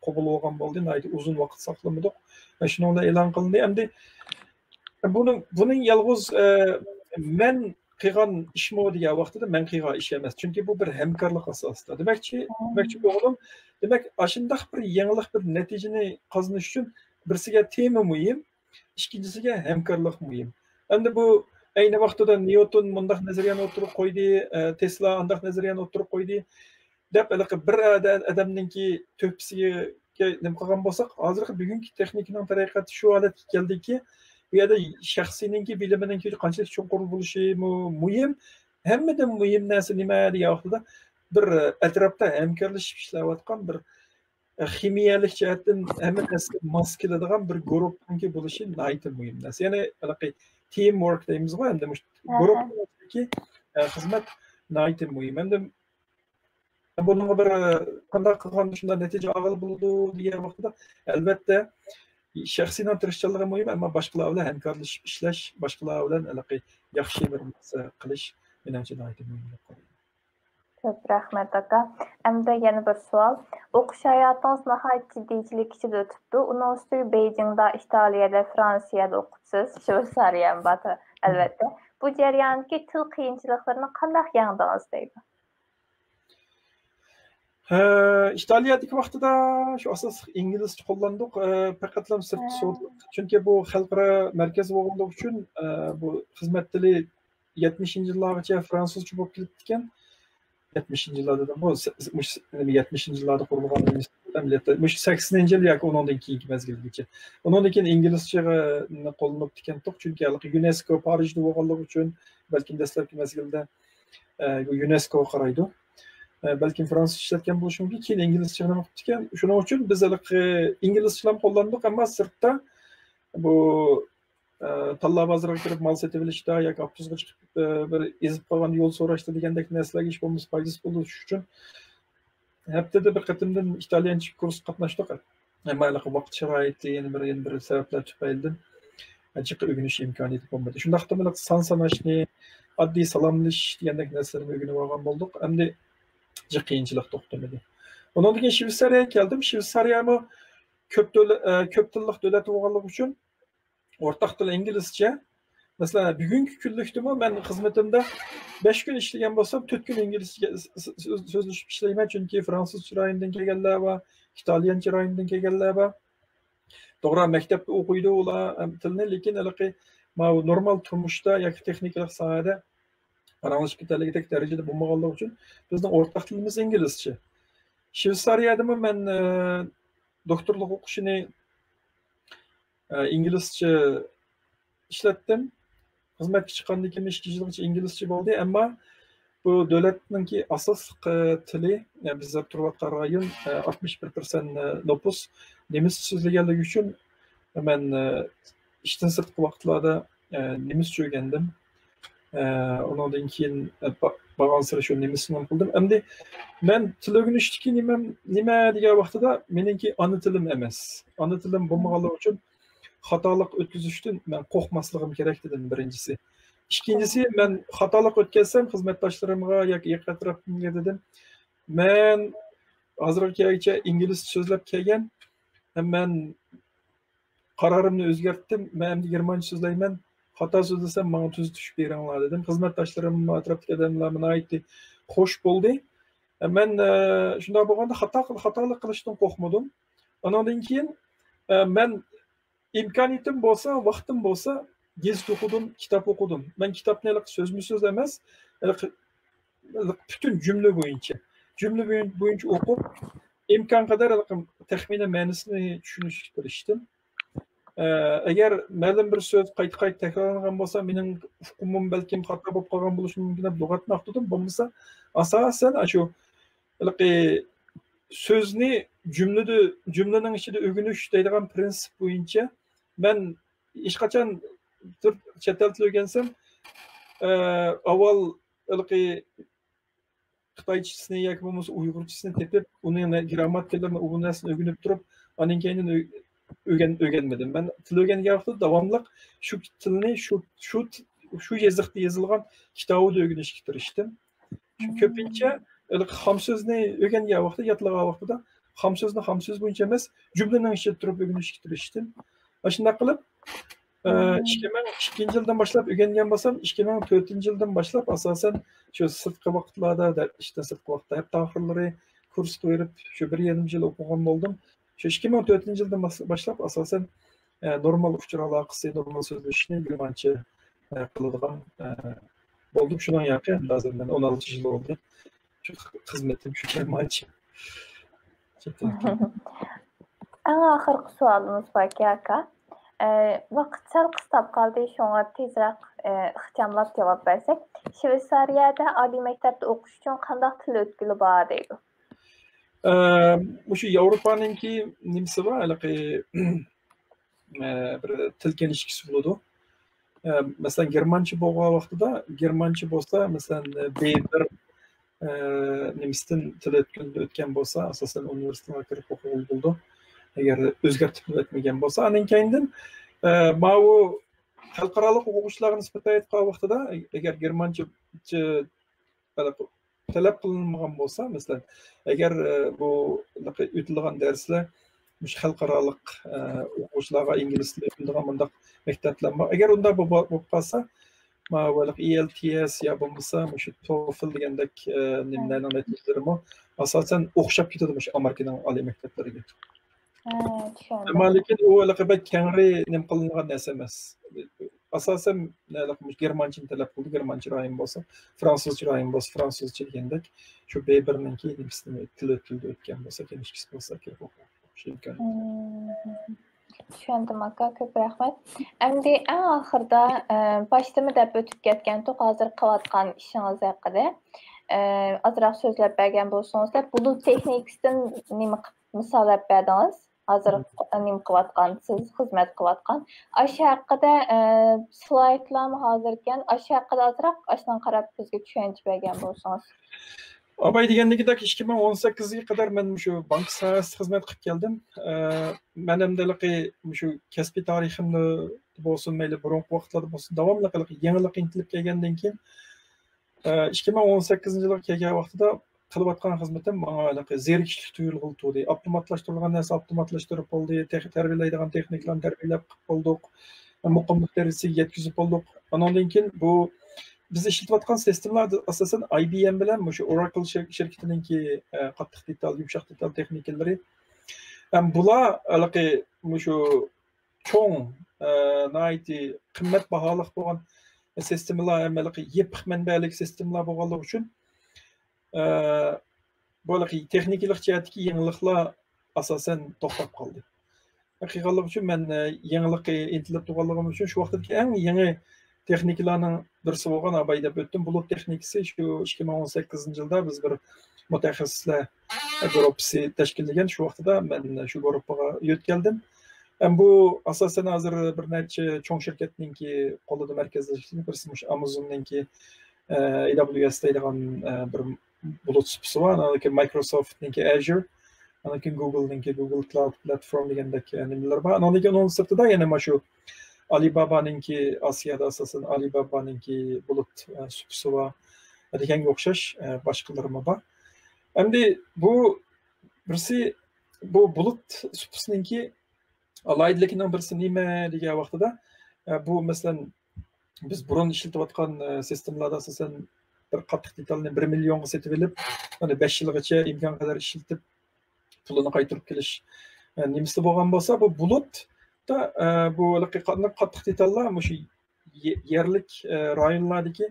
qabul bo'lgan bo'ldi. Uzun vaqt saqlamadik. Shuni e'lon qilindi. Endi buning yolg'iz men qilgan ishmi degan vaqtida men qilgan ish emas. Chunki bu bir hamkorlik asosida. Demakchi o'g'lim, demak, shunday bir yangilik bir natijani qozonish uchun birsiga tema muhim, ikkinchisiga hamkorlik muhim. Endi bu ayni vaqtida Newton mundaq nazariyani o'tirib qo'ydi, Tesla andaq nazariyani o'tirib qo'ydi deb bir odamninki to'pisiga nima qilgan bo'lsak, hozirgi bugungi texnikaning taraqqiyoti shu holatga keldiki, bu yerda shaxsiyninki bilimininki qanchalik chuqur bo'lishi muhim. Hammadan muhim narsa nima degan vaqtida bir atrofda hamkorlashib ishlayotgan bir kimiyalik jihatdan hamma narsaga mos keladigan bir guruhninki bo'lishi nihoyatda muhim narsa. Ya'ni teamwork deymiz-ku, endi guruhdagi xizmat nihoyatda muhim. Endi bunga bir qanday qilganda shunday natija olib bo'ladi degan vaqtida albatta shaxsiy tirishchanligi muhim, ammo boshqalar bilan hamkorlashib ishlash, boshqalar bilan yaxshi bir narsa qilish menimcha nihoyatda muhim. Çok rahmet aka. Endi yana bir savol. O'qish hayotingiz nihoyat jiddiychilik ichida o'tibdi. Undan so'ng Beijingda, Italiyada, Fransiyada o'qibsiz. Shveysariya ham bor albatta. Bu jarayondagi til qiyinchiliklarini qanday yengdingiz deydi? İtaliyadagi vaqtida shu asos inglizcha qo'llandik, faqatlam sirtda so'rdik. Chunki bu xalqaro markaz bo'lganligi uchun bu xizmat tili 70-yillargacha fransuzcha bo'lib kelibdi ekan. 70-yillarda bu 70-yillarda qurilgan universitet, 80-yil yoki undan keyingi mezgilgacha. Undan keyin inglizchaga qo'llanib ekan, chunki UNESCO Parijda bo'lganligi uchun balki dastlabki mezgilda UNESCO qaraydi. Balki fransuzcha ishlatgan bo'lishi mumkin, keyin inglizcha nima qilib ekan. Shuning uchun biz inglizcha ham qo'llandik, ammo sirtda bu tanlab hozirga kirib mal sotib olishda yoki avtobusga chiqib bir ezib qolgan yo'l so'rashda degandek narsalarga ish bo'lmasa foydasi bo'lishi uchun haftada bir qatimdan italyancha kurs qatnashdik. Ammo vaqt sharoiti yana bir sabablar tufaylidan chiqib o'rganish imkoniyati bo'lmadi. Shundaqda mana son sanashni oddiy salomlashish degandek narsalarni o'rganib olgan bo'ldik. Endi qiyinchilik to'xtamadi. Ondan keyin Shveysariyaga keldim. Shveysariyami ko'p tillik davlat bo'lganligi uchun o'rtaq til inglizcha. Masalan, bugungi kunlikdimi men xizmatimda 5 kun ishlagan bo'lsam, 4 kun inglizcha so'zlashib ishlayman, chunki fransuz chiroyindan kelganlar va italyan chiroyindan kelganlar va to'g'ri maktabda o'qiydi ular tilni, lekin normal turmushda yoki texnikalik sohada aralashib ketadigan darajada bo'lmaganligi uchun bizning o'rtaq tilimiz inglizcha. Shveysariyadami men doktorlik o'qishini inglizcha ishlatdim. Xizmatga chiqqandan keyin 2 yilgacha inglizcha bo'ldi, ammo bu davlatninki asosiy tili, bizda turayotgan rayon 61% nopus nemis so'zlaganligi uchun men ishdan sirtqi vaqtlarda nemischa o'rgandim. Ondan keyin borgan sari shu nemisni qildim. Endi men til o'rganishdiki nima degan vaqtida meningki ona tilim emas. Ona tilim bo'lmaganligi uchun xatolik o'tkazishdan men qo'rqmasligim kerak dedim birinchisi. Ikkinchisi, men xatolik o'tkazsam xizmatdoshlarimga yoki yaqin atrofimga dedim, men hozirgacha ingliz so'zlab kelgan, men qarorimni o'zgartdim, men endi germancha so'zlayman, xato so'zlasam menga tuzatish beringlar dedim. Xizmatdoshlarim atrofdagi odamlar menga aytdi, xo'sh bo'ldi. Men shunday bo'lganda xatolik qilishdan qo'rqmadim. Ondan keyin men imkoniyatim bo'lsa, vaqtim bo'lsa, gazet o'qidim, kitob o'qidim. Men kitobni so'zma-so'z emas, butun jumla bo'yicha o'qib, imkon qadar taxminan ma'nosini tushunishga tirishdim. Agar ma'lum bir so'z qayta takrorlangan bo'lsa, mening hukmim balkim xato bo'lib qolgan bo'lishi mumkin deb lug'atni o'qidim. Bo'lmasa, asosan shu so'zni jumlaning ichida o'rganish deydigan prinsip bo'yicha men hech qachon chet el tili o'rgansam, avval xitoychisini yoki bo'lmasa uyg'urchisini tepib, uning grammatikalarni u narsani o'rganib turib, aning keyin o'rganmadim. Men til o'rgangan vaqtda davomli shu tilni shu yozishda yozilgan kitobni o'rganishga tirishdim. Ko'pincha xam so'zni o'rgangan vaqtda, yodlagan vaqtida xam so'z bo'yicha emas, jumlaning ichida turib o'rganishga tirishdim. Shunday qilib 2002 yildan boshlab o'rgangan bo'lsam, 2004 yildan boshlab asosan shu sirtqi vaqtlarda, ishdan sirtqi vaqtda, hatto oxirlari kurs qo'yib, shu 1,5 yil o'qigan bo'ldim. Shu 2004 yildan boshlab asosan normal uchur aloqasi, normal so'zlashishni germancha qiladigan bo'ldim. Shundan yaqin hozir men 16 yil bo'ldi. Shu xizmatim shu germancha. Eng oxirgi savolimiz bor aka. Vaqt sal qistab qoldi, shunga tezroq ixchamlab javob bersak. Shveysariyada oliy maktabda o'qish uchun qanday til o'tkili bor deydi? Shu Yevropaninki nimasi bor, bir til kenishkisi bo'ladi. Masalan, germancha bo'lgan vaqtida, germancha bo'lsa, masalan, B1 nemisdan til o'tgan bo'lsa, asosan universitetga kirib o'qigan bo'ldi. Agar o'zgartib o'tmagan bo'lsa, aning keyindan bu xalqaro o'quvchilarga nisbatan aytgan vaqtida agar germancha talab qilinmagan bo'lsa, masalan, agar bu o'tilgan darslar xalqaro o'quvchilarga ingliz tili o'tilgan bunday maktablar bor. Agar unda bo'lib qolsa, ELTS ya bo'lmasa, shu TOEFL degandek nimalarning natijalari asosan o'xshab ketadi Amerikaning oliy maktablariga. Ammo lekin u kengri nim qilingan narsa emas. Asosan germanchani talab qildi, germancha rayon bo'lsa, fransuzcha rayon bo'lsa, fransuzcha degandek shu B1ninki til o'tgan bo'lsa, kenishkisi bo'lsa kerak. Tushundim aka, ko'p rahmat. Endi eng oxirida boshda deb o'tib ketgandik, hozir qilayotgan ishingiz haqida ozroq so'zlab bergan bo'lsangiz, bulut texnikasidan nima misollab berdingiz? Hozir nima qilayotgansiz, xizmat qilayotgan. O'sha haqida slaydlarni hozirgan, o'sha haqida ozroq ashdan qarab bizga tushuncha bergan bo'lsangiz. Abay degandagidek 2018 ga qadar men shu bank sohasida xizmat qilib keldim. Men ham shu kasbiy tariximni bo'lsin, mayli burungi vaqtlarda bo'lsin, davomli yangilik intilib kelgandan keyin 2018-yilga kelgan vaqtida qilayotgan xizmatim menga zerikishlik tuyulg'ildi. Avtomatlashtirilgan narsa avtomatlashtirib bo'ldi, tarbiyalaydigan texniklarni tarbiyalab bo'ldik, muqimlik darajasiga yetkazib bo'ldik. Ondan keyin bu biz ishlatayotgan sistemlar asosan IBM bilan shu Oracle shirkatiningki qattiq detal, yumshoq detal texnikalari. Bular shu cho'ng nayti qimmat baholiq bo'lgan sistemalar, yepiq manbalik sistemalar bo'lganligi uchun bu texnikalik jihatdagi yangiliklar asosan to'xtab qoldi. Haqiqatlik uchun men yangilikqa intilib turganligim uchun shu vaqtdagi eng yangi texnikalarning birisi bo'lgan abay deb o'tdim. Bulut texnikasi shu 2018-yilda biz bir mutaxassislar guruhi tashkillagan. Shu vaqtida men shu guruhga yetkeldim. Bu asosan hozir bir necha cho'ng shirkatninki qo'lida markazlashgan, birisi Amazonninki AWS deydigan bir bulut supisi var. Microsoft'ninki Azure, Google'ninki Google Cloud Platform degandek nimalar bor. Onun sirtida yana shu Alibaba'ninki Asiyada asosan Alibaba'ninki bulut supisi var. Deganga o'xshash boshqalarimi bor. Endi bu birisi bu bulut supisininki alayidligining birisi nima degan vaqtida bu masalan biz burun ishlatayotgan sistemalarda asosan bir qattiq detalni 1 millionga setib olib, mana 5 yilgacha imkon qadar ishlatib pulini qaytarib kelish nimasi bo'lgan bo'lsa, bu bulutda bu qattiq detallar shu yerlik rayonlardagi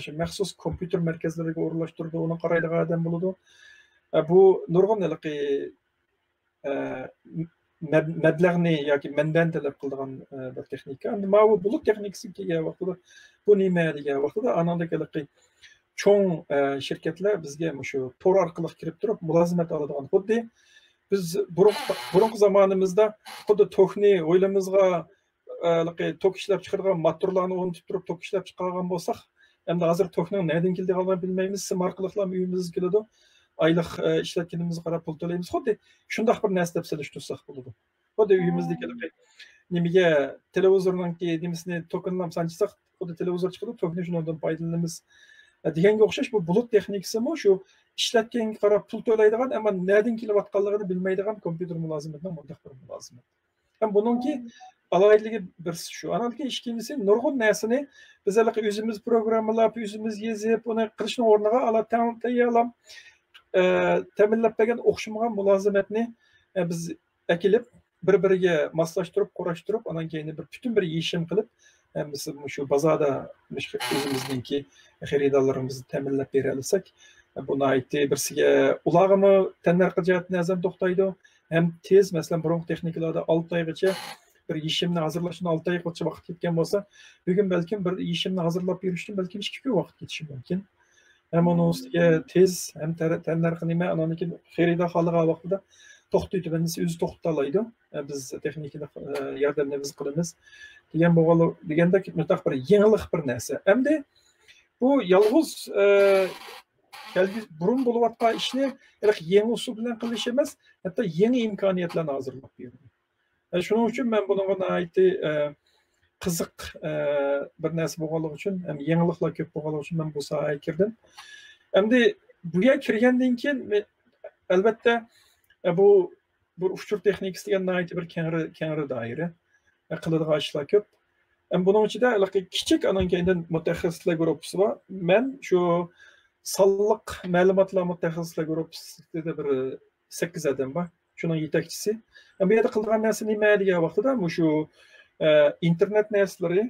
shu maxsus kompyuter markazlariga o'rnashtirib, uni qaraydigan odam bo'ladi. Bu nurg'un mablag'ni yoki manbani talab qiladigan bir texnika. Endi bu bulut texnikasi kelgan vaqtida bu nima degan vaqtida anandagi cho'ng shirkatlar bizga shu tor orqali kirib turib mulozimat oladigan. Xuddi biz burungi zamonimizda xuddi tokni o'ylamizga tok ishlab chiqargan motorlarni o'rnatib turib tok ishlab chiqargan bo'lsak, endi hozir tokning nereden kelganligini bilmaymiz. Sim orqali uyimizga keladi. Aylık işletkenimizga qarab pul to'laymiz. Xuddi shunday bir narsa deb solishtirsak bo'ladi. Xuddi uyimizdagi nimaga televizorninki nimasini tokenlam sanchisak, xuddi televizor chiqadi, tokni shundan foydalanamiz. Deganga o'xshash bu bulut texnikasimi shu ishlatganga qarab pul to'laydigan, ammo nereden kelayotganligini bilmaydigan kompyuter mulozimatdan bunday bir mulozimat. Ham buningki alayidligi birisi shu. Anadagi ikkinchisi nurg'un narsani biz o'zimiz programmalab, o'zimiz yozib, uni qilishning o'rniga tayyorlab ta'minlab bergan o'xshamagan mulozimatni biz akilib bir-biriga moslashtirib, qo'rashtirib, undan keyin bir butun bir yechim qilib, biz shu bozorda o'zimizningki xaridorlarimizni ta'minlab bera olsak, buni aytdi birsiga ularimi tanarqi jihatdan nazar to'xtaydi, ham tez, masalan, burungi texnikalarda 6 oygacha bir yechimni hozirlashni 6 oygacha vaqt ketgan bo'lsa, bugun balkim bir yechimni hozirlab berish uchun balkim 2 kun vaqt ketishi mumkin. Hem onun üstüge tez, hem tenler nime, ananki xerida xalqa vaqtida to'xtaydi, biz o'zi to'xtalaydi. Biz texnikada yordamni biz qilamiz. Degan bo'g'ali deganda mutlaq bir yangilik bir narsa. Endi bu yolg'iz burun bo'layotgan ishni yangi usul bilan qilish emas, hatto yangi imkoniyatlarni hozirlab berdi. Shuning uchun men bunga aytdi qiziq bir narsa bo'lganligi uchun, ham yangiliklar ko'p bo'lganligi uchun men bu sohaga kirdim. Endi bu yerga kirgandan keyin albatta bu uchur texnikasi degan bir kengri doira qiladigan ishlar ko'p. Buning ichida kichik anankeyndan mutaxassislar guruhi bor. Men shu sonliq ma'lumotlar mutaxassislar guruhida bir 8 odam bor. Shuning yetakchisi. Bu yerda qilgan narsa nima degan vaqtida shu internet narsalari,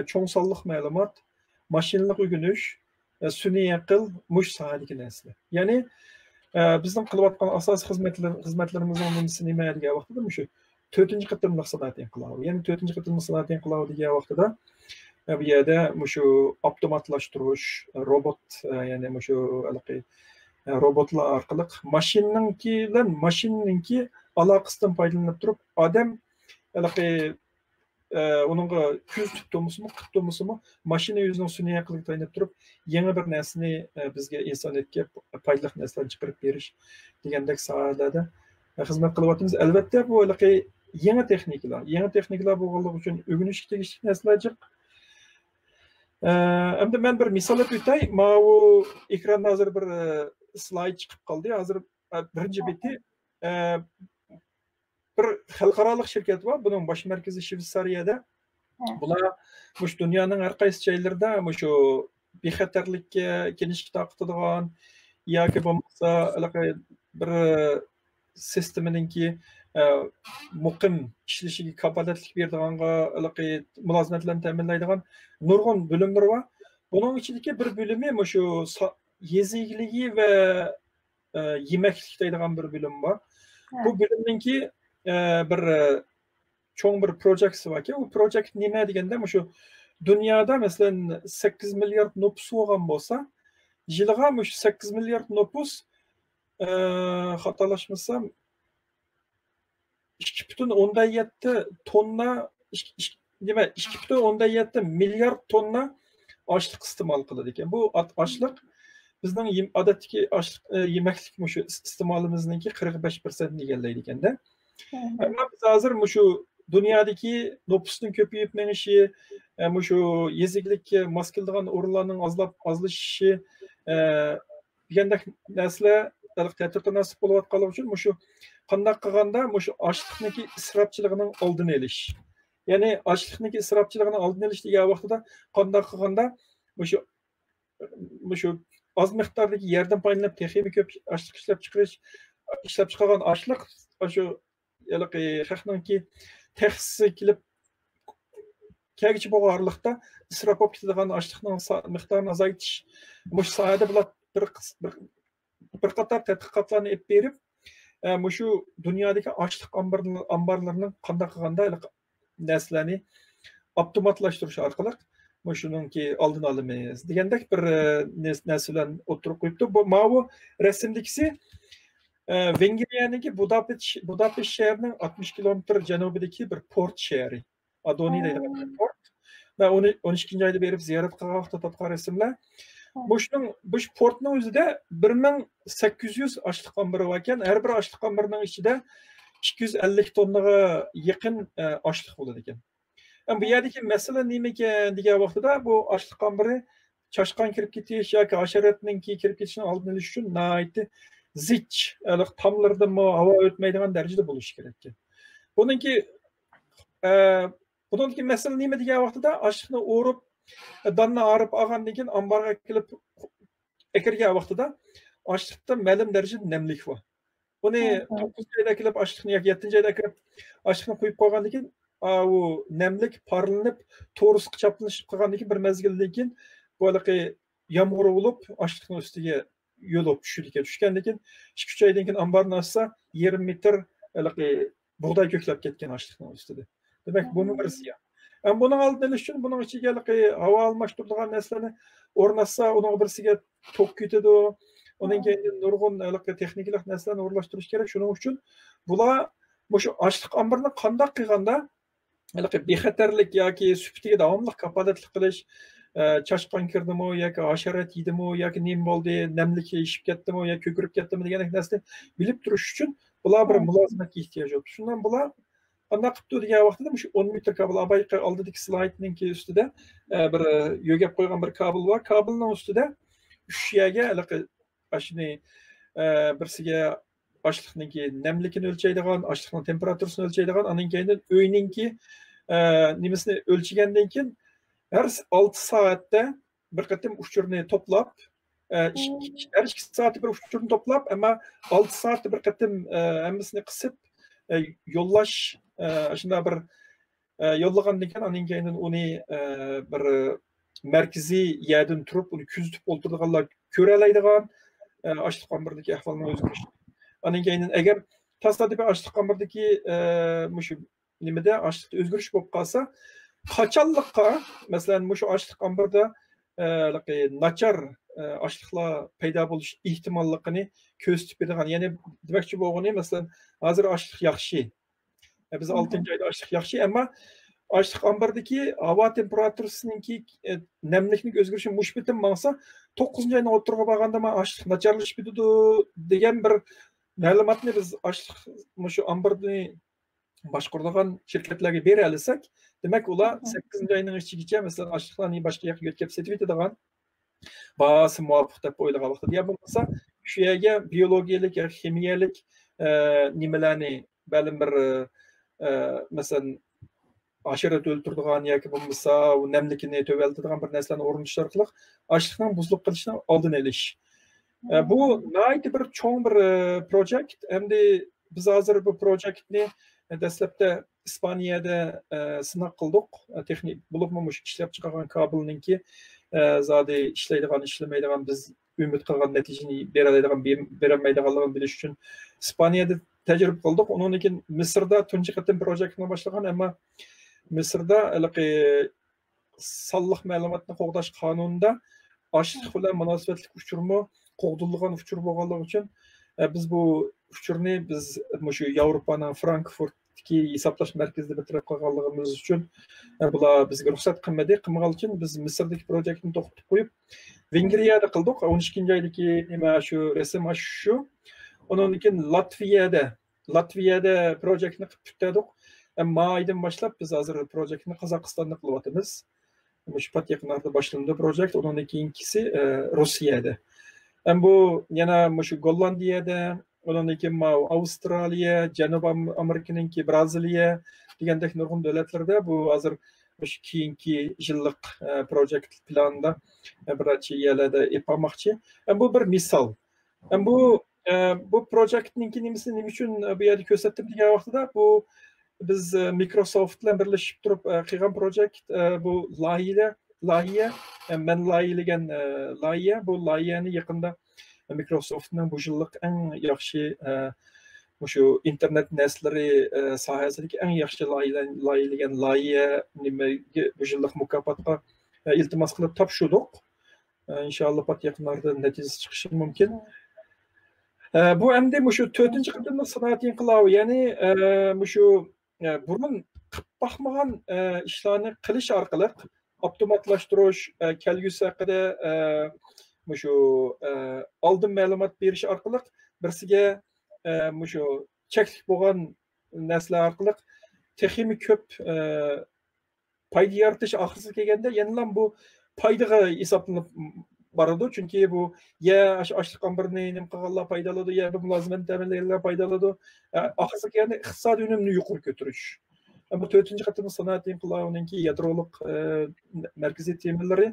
cho'ng sonliq ma'lumot, mashinalik o'rganish, sun'iy aql, mush sohadagi narsalar. Ya'ni bizning qilayotgan asosiy xizmatlarimizning nimasi nima degan vaqtida shu 4-qatimliq sanoat inqilobi. Ya'ni 4-qatimliq sanoat inqilobi degan vaqtida bu yerda shu avtomatlashtirish, robot, ya'ni shu robotlar orqali mashinninki aloqasidan foydalanib turib, odam onunğa ko'z tutduğumuzmu, qıptığımızmu mashina o'zining sun'iy aqliga tayanib turib, yangi bir narsani bizga insoniyatga foydali narsalarni chiqarib berish degandek sohalarda xizmat qilyapmiz. Albatta bu Yeni texnikalar bo'lganligi uchun o'rganishga tegishli narsalar jiq. Endi men bir misol o'tay. Mana bu ekranda hozir bir slayd chiqib qoldi. Hozir birinchi beti bir xalqarалық şirket var. Bunun baş merkezi Şveysariyada. Bular mush dunyoning har qaysi joylarida mushu bexatarlikka kelishga taqtidigan yoki bo'lmasa bir sisteminingki muqim ishlashiga kapolatlik berdiganga mulozimatlarni ta'minlaydigan nurg'un bo'limlar bor. Buning ichidagi bir bo'limi mushu yezikligi va yemaklik deydigan bir bo'lim bor. Bu bo'limningki bir cho'ng bir projekti borki, u projekt nima deganda mushu dunyoda masalan 8 milliard nüfus bo'lgan bo'lsa, yiliga mushu 8 milliard nüfus xatolashmasam 2,7 tonna 2,7 milliard tonna ochliq iste'mol qiladi ekan. Bu ochliq bizning odatdagi yemaklik mushu iste'molimizningki 45% egallaydi ekanda. Ama biz hozir mushu dunyodagi nüfusning ko'payib menishi, mushu yeziklikka mos keladigan o'rinlarning ozlashishi degandek narsalar ta'tirda nasib bo'layotganligi uchun mushu qanday qilganda mushu ochliqniki isrofchiligining oldini olish. Ya'ni ochliqniki isrofchiligining oldini olish degan vaqtida qanday qilganda mushu oz miqdordagi yerdan foydalanib texnik ko'p ochliq ishlab chiqargan ochliq shu xalqninki texsi kelib kelgichi bo'lganlikda isrof bo'lib ketadigan ochliqning miqdorini azaytish mush sohada bular bir qator tadqiqotlarni olib berib mushu dunyodagi ochliq omborlarining qanday qilganda narsalarni optimatlashtirish orqali mushuningki oldini olamiz degandek bir narsalarni o'tirib qo'yibdi. Mana bu rasmdagisi Vengriyaniki Budapest şehrining 60 kilometr janubidagi bir port shahri. Adoni deydigan port. Va 12-oyda berib ziyorat qilgan vaqtda topgan rasmlar. Bu portning o'zida 1800 ochliq ombori bor ekan. Har bir ochliq omborining ichida 250 tonnaga yaqin ochliq bo'ladi ekan. Bu yerdagi masala nima ekan degan vaqtida bu ochliq ombori chashqon kirib ketish yoki hasharotninki kirib ketishini oldini olish uchun nihoyatda zich, tomlardan havo o'tmaydigan darajada bo'lishi kerak ekan. Buningki masala nima degan vaqtida ochliqni o'rib, donni arib olgandan keyin omborga kelib ekirgan vaqtida ochliqda ma'lum darajada namlik bor. Buni 9-oyda kelib ochliqni yoki 7-oyda kirib ochliqni qo'yib qo'ygandan keyin u namlik parlanib, to'g'risiga chaplanishib qolgandan keyin bir mezgildan keyin bu yomg'ir bo'lib ochliqning ustiga yo'l olib tushgandan keyin 2-3 oydan keyin omborni ochsa 20 metr bug'doy ko'klab ketgan ochliqning ustida. Demak, buni birisi. Buning oldini olish uchun buning ichiga havo almashtiradigan narsalarni o'rnatsa, uning birisiga tok ketadi. Uning keyin nurg'un texnik narsalarni o'rnatishtirish kerak. Shuning uchun bular mushu ochliq omborini qanday qilganda bexatarlik yoki suftiga davomli kapolatlik qilish, chashqon kirdimi yoki hasharot yedimi yoki nima bo'ldi, namlik yeyishib ketdimi yoki ko'kirib ketdimi degan narsani bilib turish uchun bular bir mulozimatga ehtiyoj yo'q. Shundan bular qanday qilib degan vaqtida shu 10 metr kabel abayqi oldidagi slaydning ustida bir yo'gab qo'ygan bir kabel bor. Kabelning ustida 3 yerga shuni birsiga ochliqningki namlikini o'lchaydigan, ochliqning temperaturasini o'lchaydigan, aning keyin o'yningki nimasini o'lchagandan keyin her 6 soatda bir qatim uchurni to'plab, her 2 soatda bir uchurni to'plab, ama 6 soatda bir qatim hammasini qisib yo'llash shunda bir yo'llagandan keyin aning keyin uni bir markaziy yerdan turib uni kuzatib o'tirganlar ko'ra oladigan ochliq omboridagi ahvolni o'zgarishi. Aning keyin agar tasodifiy ochliq omboridagi mushu nimada ochliq o'zgarish bo'lib qolsa, qachonliqqa masalan mushu ochliq omborda nachar ochliqlar paydo bo'lish ehtimolligini ko'rsatib bergan. Ya'ni demoqchi bo'lganim masalan hozir ochliq yaxshi. Biz 6-oyda ochliq yaxshi, ammo ochliq ombordagi havo temperaturasininki namlikning o'zgarishi mushbitim bo'lsa 9-oyni o'tirib bo'lganda men ochliq nacharlashib ketdi degan bir ma'lumotni biz ochliq mushu omborni boshqaradigan shirkatlarga bera olsak, demak ular 8 oyning ichigacha masalan oshliqlarni boshqa yoqqa yetkazib setib etadigan bahası muvafiq deb o'ylagan vaqtda, ya bo'lmasa shu yerga biologiyalik yoki ximiyalik nimalarni ma'lum bir masalan aşiret o'ltiradigan yoki bo'lmasa u namlikini to'valtadigan bir narsalarni o'rnatish orqali ochliqning buzilib qolishini oldini olish. Bu nihoyatda bir cho'ng bir projekt. Endi biz hozir bu projektni dastlabda Ispaniyada sinab qildik. Texnik bo'libmi mush ishlab chiqargan kabelninki zodi ishlaydigan ishlamaydigan biz umid qilgan natijani berolmaydiganligini bilish uchun Ispaniyada tajriba qildik. Undan keyin Misrda tunji qatim projektni boshlagan, ammo Misrda sonliq ma'lumotni qo'g'dash qonunida ochliq bilan munosabatli uchurmi qo'g'dilgan uchur bo'lganligi uchun biz bu uchurni biz shu Yevropaning Frankfurtdagi hisoblash markazida bitirib qolganligimiz uchun bular bizga ruxsat qilmagan uchun biz Misrdagi projektni to'xtatib qo'yib Vengriyada qildik. 12-oydagi nima shu rasm shu. Undan keyin Latviyada projektni qilib bitirdik. Maydan boshlab biz hozir projektni Qozog'istonda qilyapmiz. Shu pat yaqinlarda boshlandi projekt. Undan keyingisi Rossiyada. Bu yana shu Gollandiyada, undan keyin Avstraliya, Janubiy Amerikaninki, Braziliya degandek nurg'un davlatlarda bu hozir shu keyingi yillik projekt planida bir necha yerlarda yapmoqchi. Bu bir misol. Bu projektninki nimasi nima uchun bu yerda ko'rsatdim degan vaqtida bu biz Microsoft bilan birlashib turib qilgan projekt. Bu loyiha men loyihalagan loyiha. Bu loyihani yaqinda Microsoftning bu yillik eng yaxshi shu internet narsalari sohasidagi eng yaxshi loyihalagan loyiha nimaga bu yillik mukofotga iltimos qilib topshirdik. Inshaalloh pat yaqinlarda natijasi chiqishi mumkin. Bu endi shu 4-qatimli sanoat inqilobi, ya'ni shu burun qilib baxmagan ishlarni qilish orqali avtomatlashtirish, kelgusi haqida shu oldin ma'lumot berish orqali birsiga shu cheklik bo'lgan narsalar orqali texnik ko'p foyda yaratish oxirisiga kelganda yana bu foydaga hisoblanib boradi. Chunki bu ya ochliq ombirini nima qilganlar foydaladi, ya bu mulozimat ta'minlaganlar foydaladi. Oxirisiga kelganda iqtisodiy unumni yuqori ko'tarish. Bu 4-qatim sanoat inqilobininki yadrolik markaziy temalari.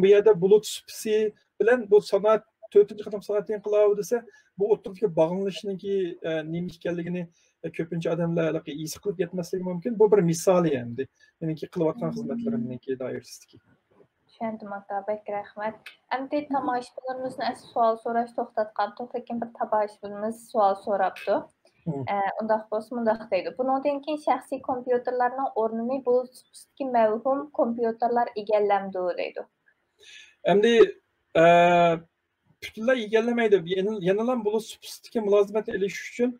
Bu yerda bulut supsi bilan bu sanoat 4-qatim sanoat inqilobi desa, bu o'rtaga bog'lanishninki nima ekanligini ko'pincha odamlar his qilib yetmasligi mumkin. Bu bir misol endi meniki qilayotgan xizmatlarimniki doirasidagi. Tushundim aka, bek rahmat. Endi tomoshabinlarimizni savol so'rash to'xtatgan, lekin bir tomoshabinimiz savol so'rabdi. Undaq bo'lsa, mundaq deydi. Bundan keyin shaxsiy kompyuterlarning o'rnini bulut supsidagi mavhum kompyuterlar egallamdi deydi. Endi butunlay egallamaydi. Yanalam bulut supsidagi mulozimat elish uchun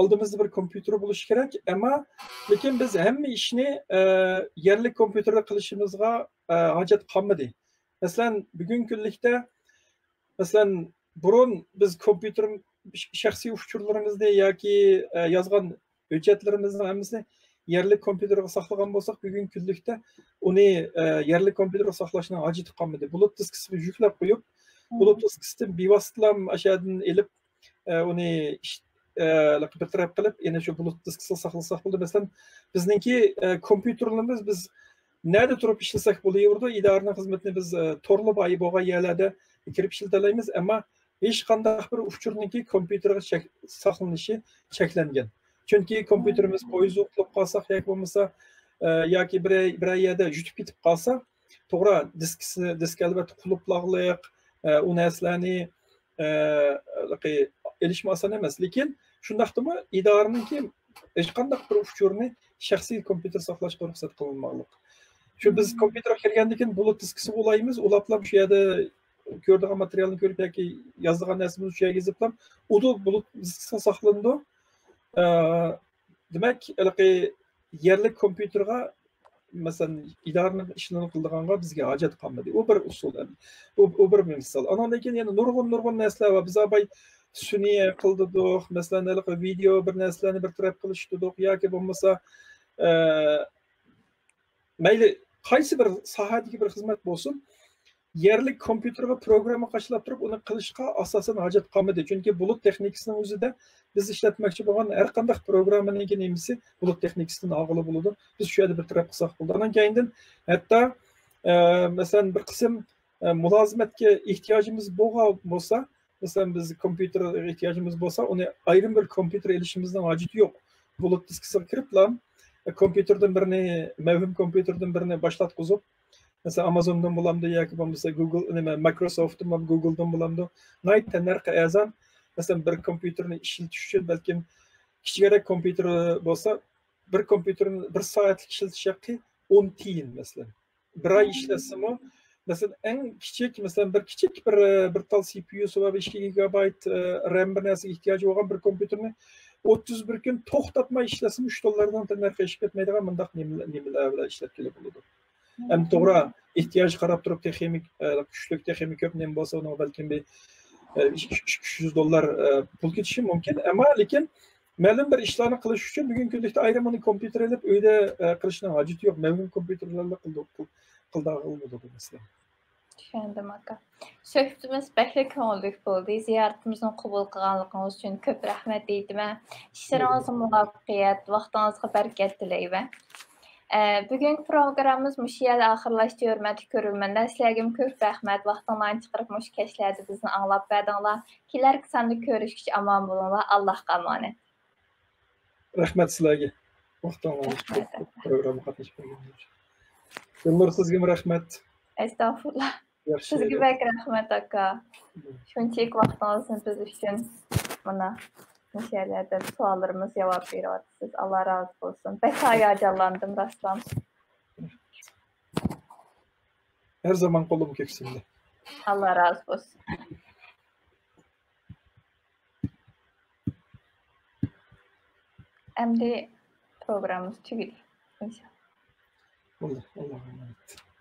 oldimizda bir kompyuter bo'lishi kerak, ammo lekin biz hamma ishni yerli kompyuterda qilishimizga hojat qolmadi. Masalan, bugungi kunlikda masalan burun biz kompyuter shaxsiy uchurlarimizni yoki yozgan hujjatlarimizni hammasini yerli kompyuterga saqlagan bo'lsak, bugungi kunlikda uni yerli kompyuterga saqlashning hojati qolmadi. Bulut diskisiga yuklab qo'yib, bulut diskisidan bevositalam ashadin elib uni bitirib qilib, yana shu bulut diskisiga saqlasak bo'ldi. Masalan, bizningki kompyuterlarimiz biz nerede turib ishlasak bo'laverdi. Idoraning xizmatini biz torli boyi bo'lgan yerlarda kirib ishlatalaymiz, ammo hech qanday bir uchurniki kompyuterga saqlanishi cheklangan. Chunki kompyuterimiz poyezd o'qilib qolsak yoki bo'lmasa yoki bir yerda yutib ketib qolsa, to'g'ri disk albatta qulflaqliq u narsalarni elish oson emas, lekin shundaqdimi idoraningki hech qanday bir uchurni shaxsiy kompyuter saqlashga ruxsat qilinmoqliq. Shu biz kompyuterga kirgandan keyin bulut diskisi ulaymiz, ulab shu yerda ko'rdigan materialni ko'rib yoki yozgan narsamizni shu yerga yozib, u bulut diskisiga saqlandi. Demak, yerli kompyuterga masalan idoraning ishini qildiganga bizga hojat qolmadi. U bir usul, u bir misol. Andan keyin yana nurg'un narsalar bor. Biz abay suniy qildik, masalan video bir narsalarni bir taraf qilishdik yoki bo'lmasa mayli qaysi bir sohadagi bir xizmat bo'lsin, yerlik kompyuterga programma qachlab turib uni qilishga asosan hojat qolmadi. Chunki bulut texnikasining o'zida biz ishlatmoqchi bo'lgan har qanday programmaning nimasi bulut texnikasidan og'ili bo'ladi. Biz shu yerda bir taraf qilsak bo'ldi. Undan keyin hatto masalan bir qism mulozimatga ehtiyojimiz bo'lsa, masalan biz kompyuter ehtiyojimiz bo'lsa, uni ayrim bir kompyuter elishimizning hojati yo'q. Bulut diskisiga kiriblar, kompyuterdan birini, mavhum kompyuterdan birini boshlatqizib, mesela Amazon'dan bulamdı yoki bo'lmasa Google, Microsoft'dan, Google'dan bulamdı. Nayt tanarqa azam, mesela bir kompyuterni ishlatish uchun balkim kichikroq kompyuter bo'lsa, bir kompyuterni 1 soatlik ishlatish yoki 10 tiyin mesela. Bir ay ishlasimi, mesela eng kichik, mesela bir kichik bir tal CPU'si va 5 GB RAM bir narsaga ehtiyoji bo'lgan bir kompyuterni 31 kun to'xtatmay ishlasam $3 tanarqa ish ketmaydigan bundaq nimalar bilan ishlab kelib bo'ladi. Hem to'g'ri ehtiyoj qarab turib texnik kuchli texnik ko'p nima bo'lsa uni balkim $300 pul ketishi mumkin, ammo lekin ma'lum bir ishlarni qilish uchun bugungi kunda ayrim uni kompyuter olib uyda qilishning hojati yo'q. Ma'lum kompyuterlarla qildi mesela. Tushundim aka. Söhbətimiz bəkli ko'ngillik bo'ldi. Ziyoratimizni qabul qilganligingiz uchun ko'p rahmat deyman. Ishlaringizga muvaffaqiyat, vaqtingizga barakat tilayman. Bugungi programmamiz mush yerda oxirlashdi, hurmatli ko'ruvchilar. Sizlarga ko'p rahmat. Vaqtinglarni chiqarib mush kechlarda bizni anglab berdinglar. Kelarki sanda ko'rishguncha omon bo'linglar. Allohga omonat. Rahmat sizlarga. Vaqtingizni programma qatnashganligingiz uchun. Gulnur sizga rahmat. Estağfurullah. Sizga bak rahmat aka. Shunchalik vaqtingizni biz uchun mana müşerlerde suallarımız cevap veriyorsunuz. Allah razı olsun. Pek hayacanlandım Raslan. Her zaman kolum köksünde. Allah razı olsun. Hem de programımız tügülü. İnşallah. Allah'a emanet.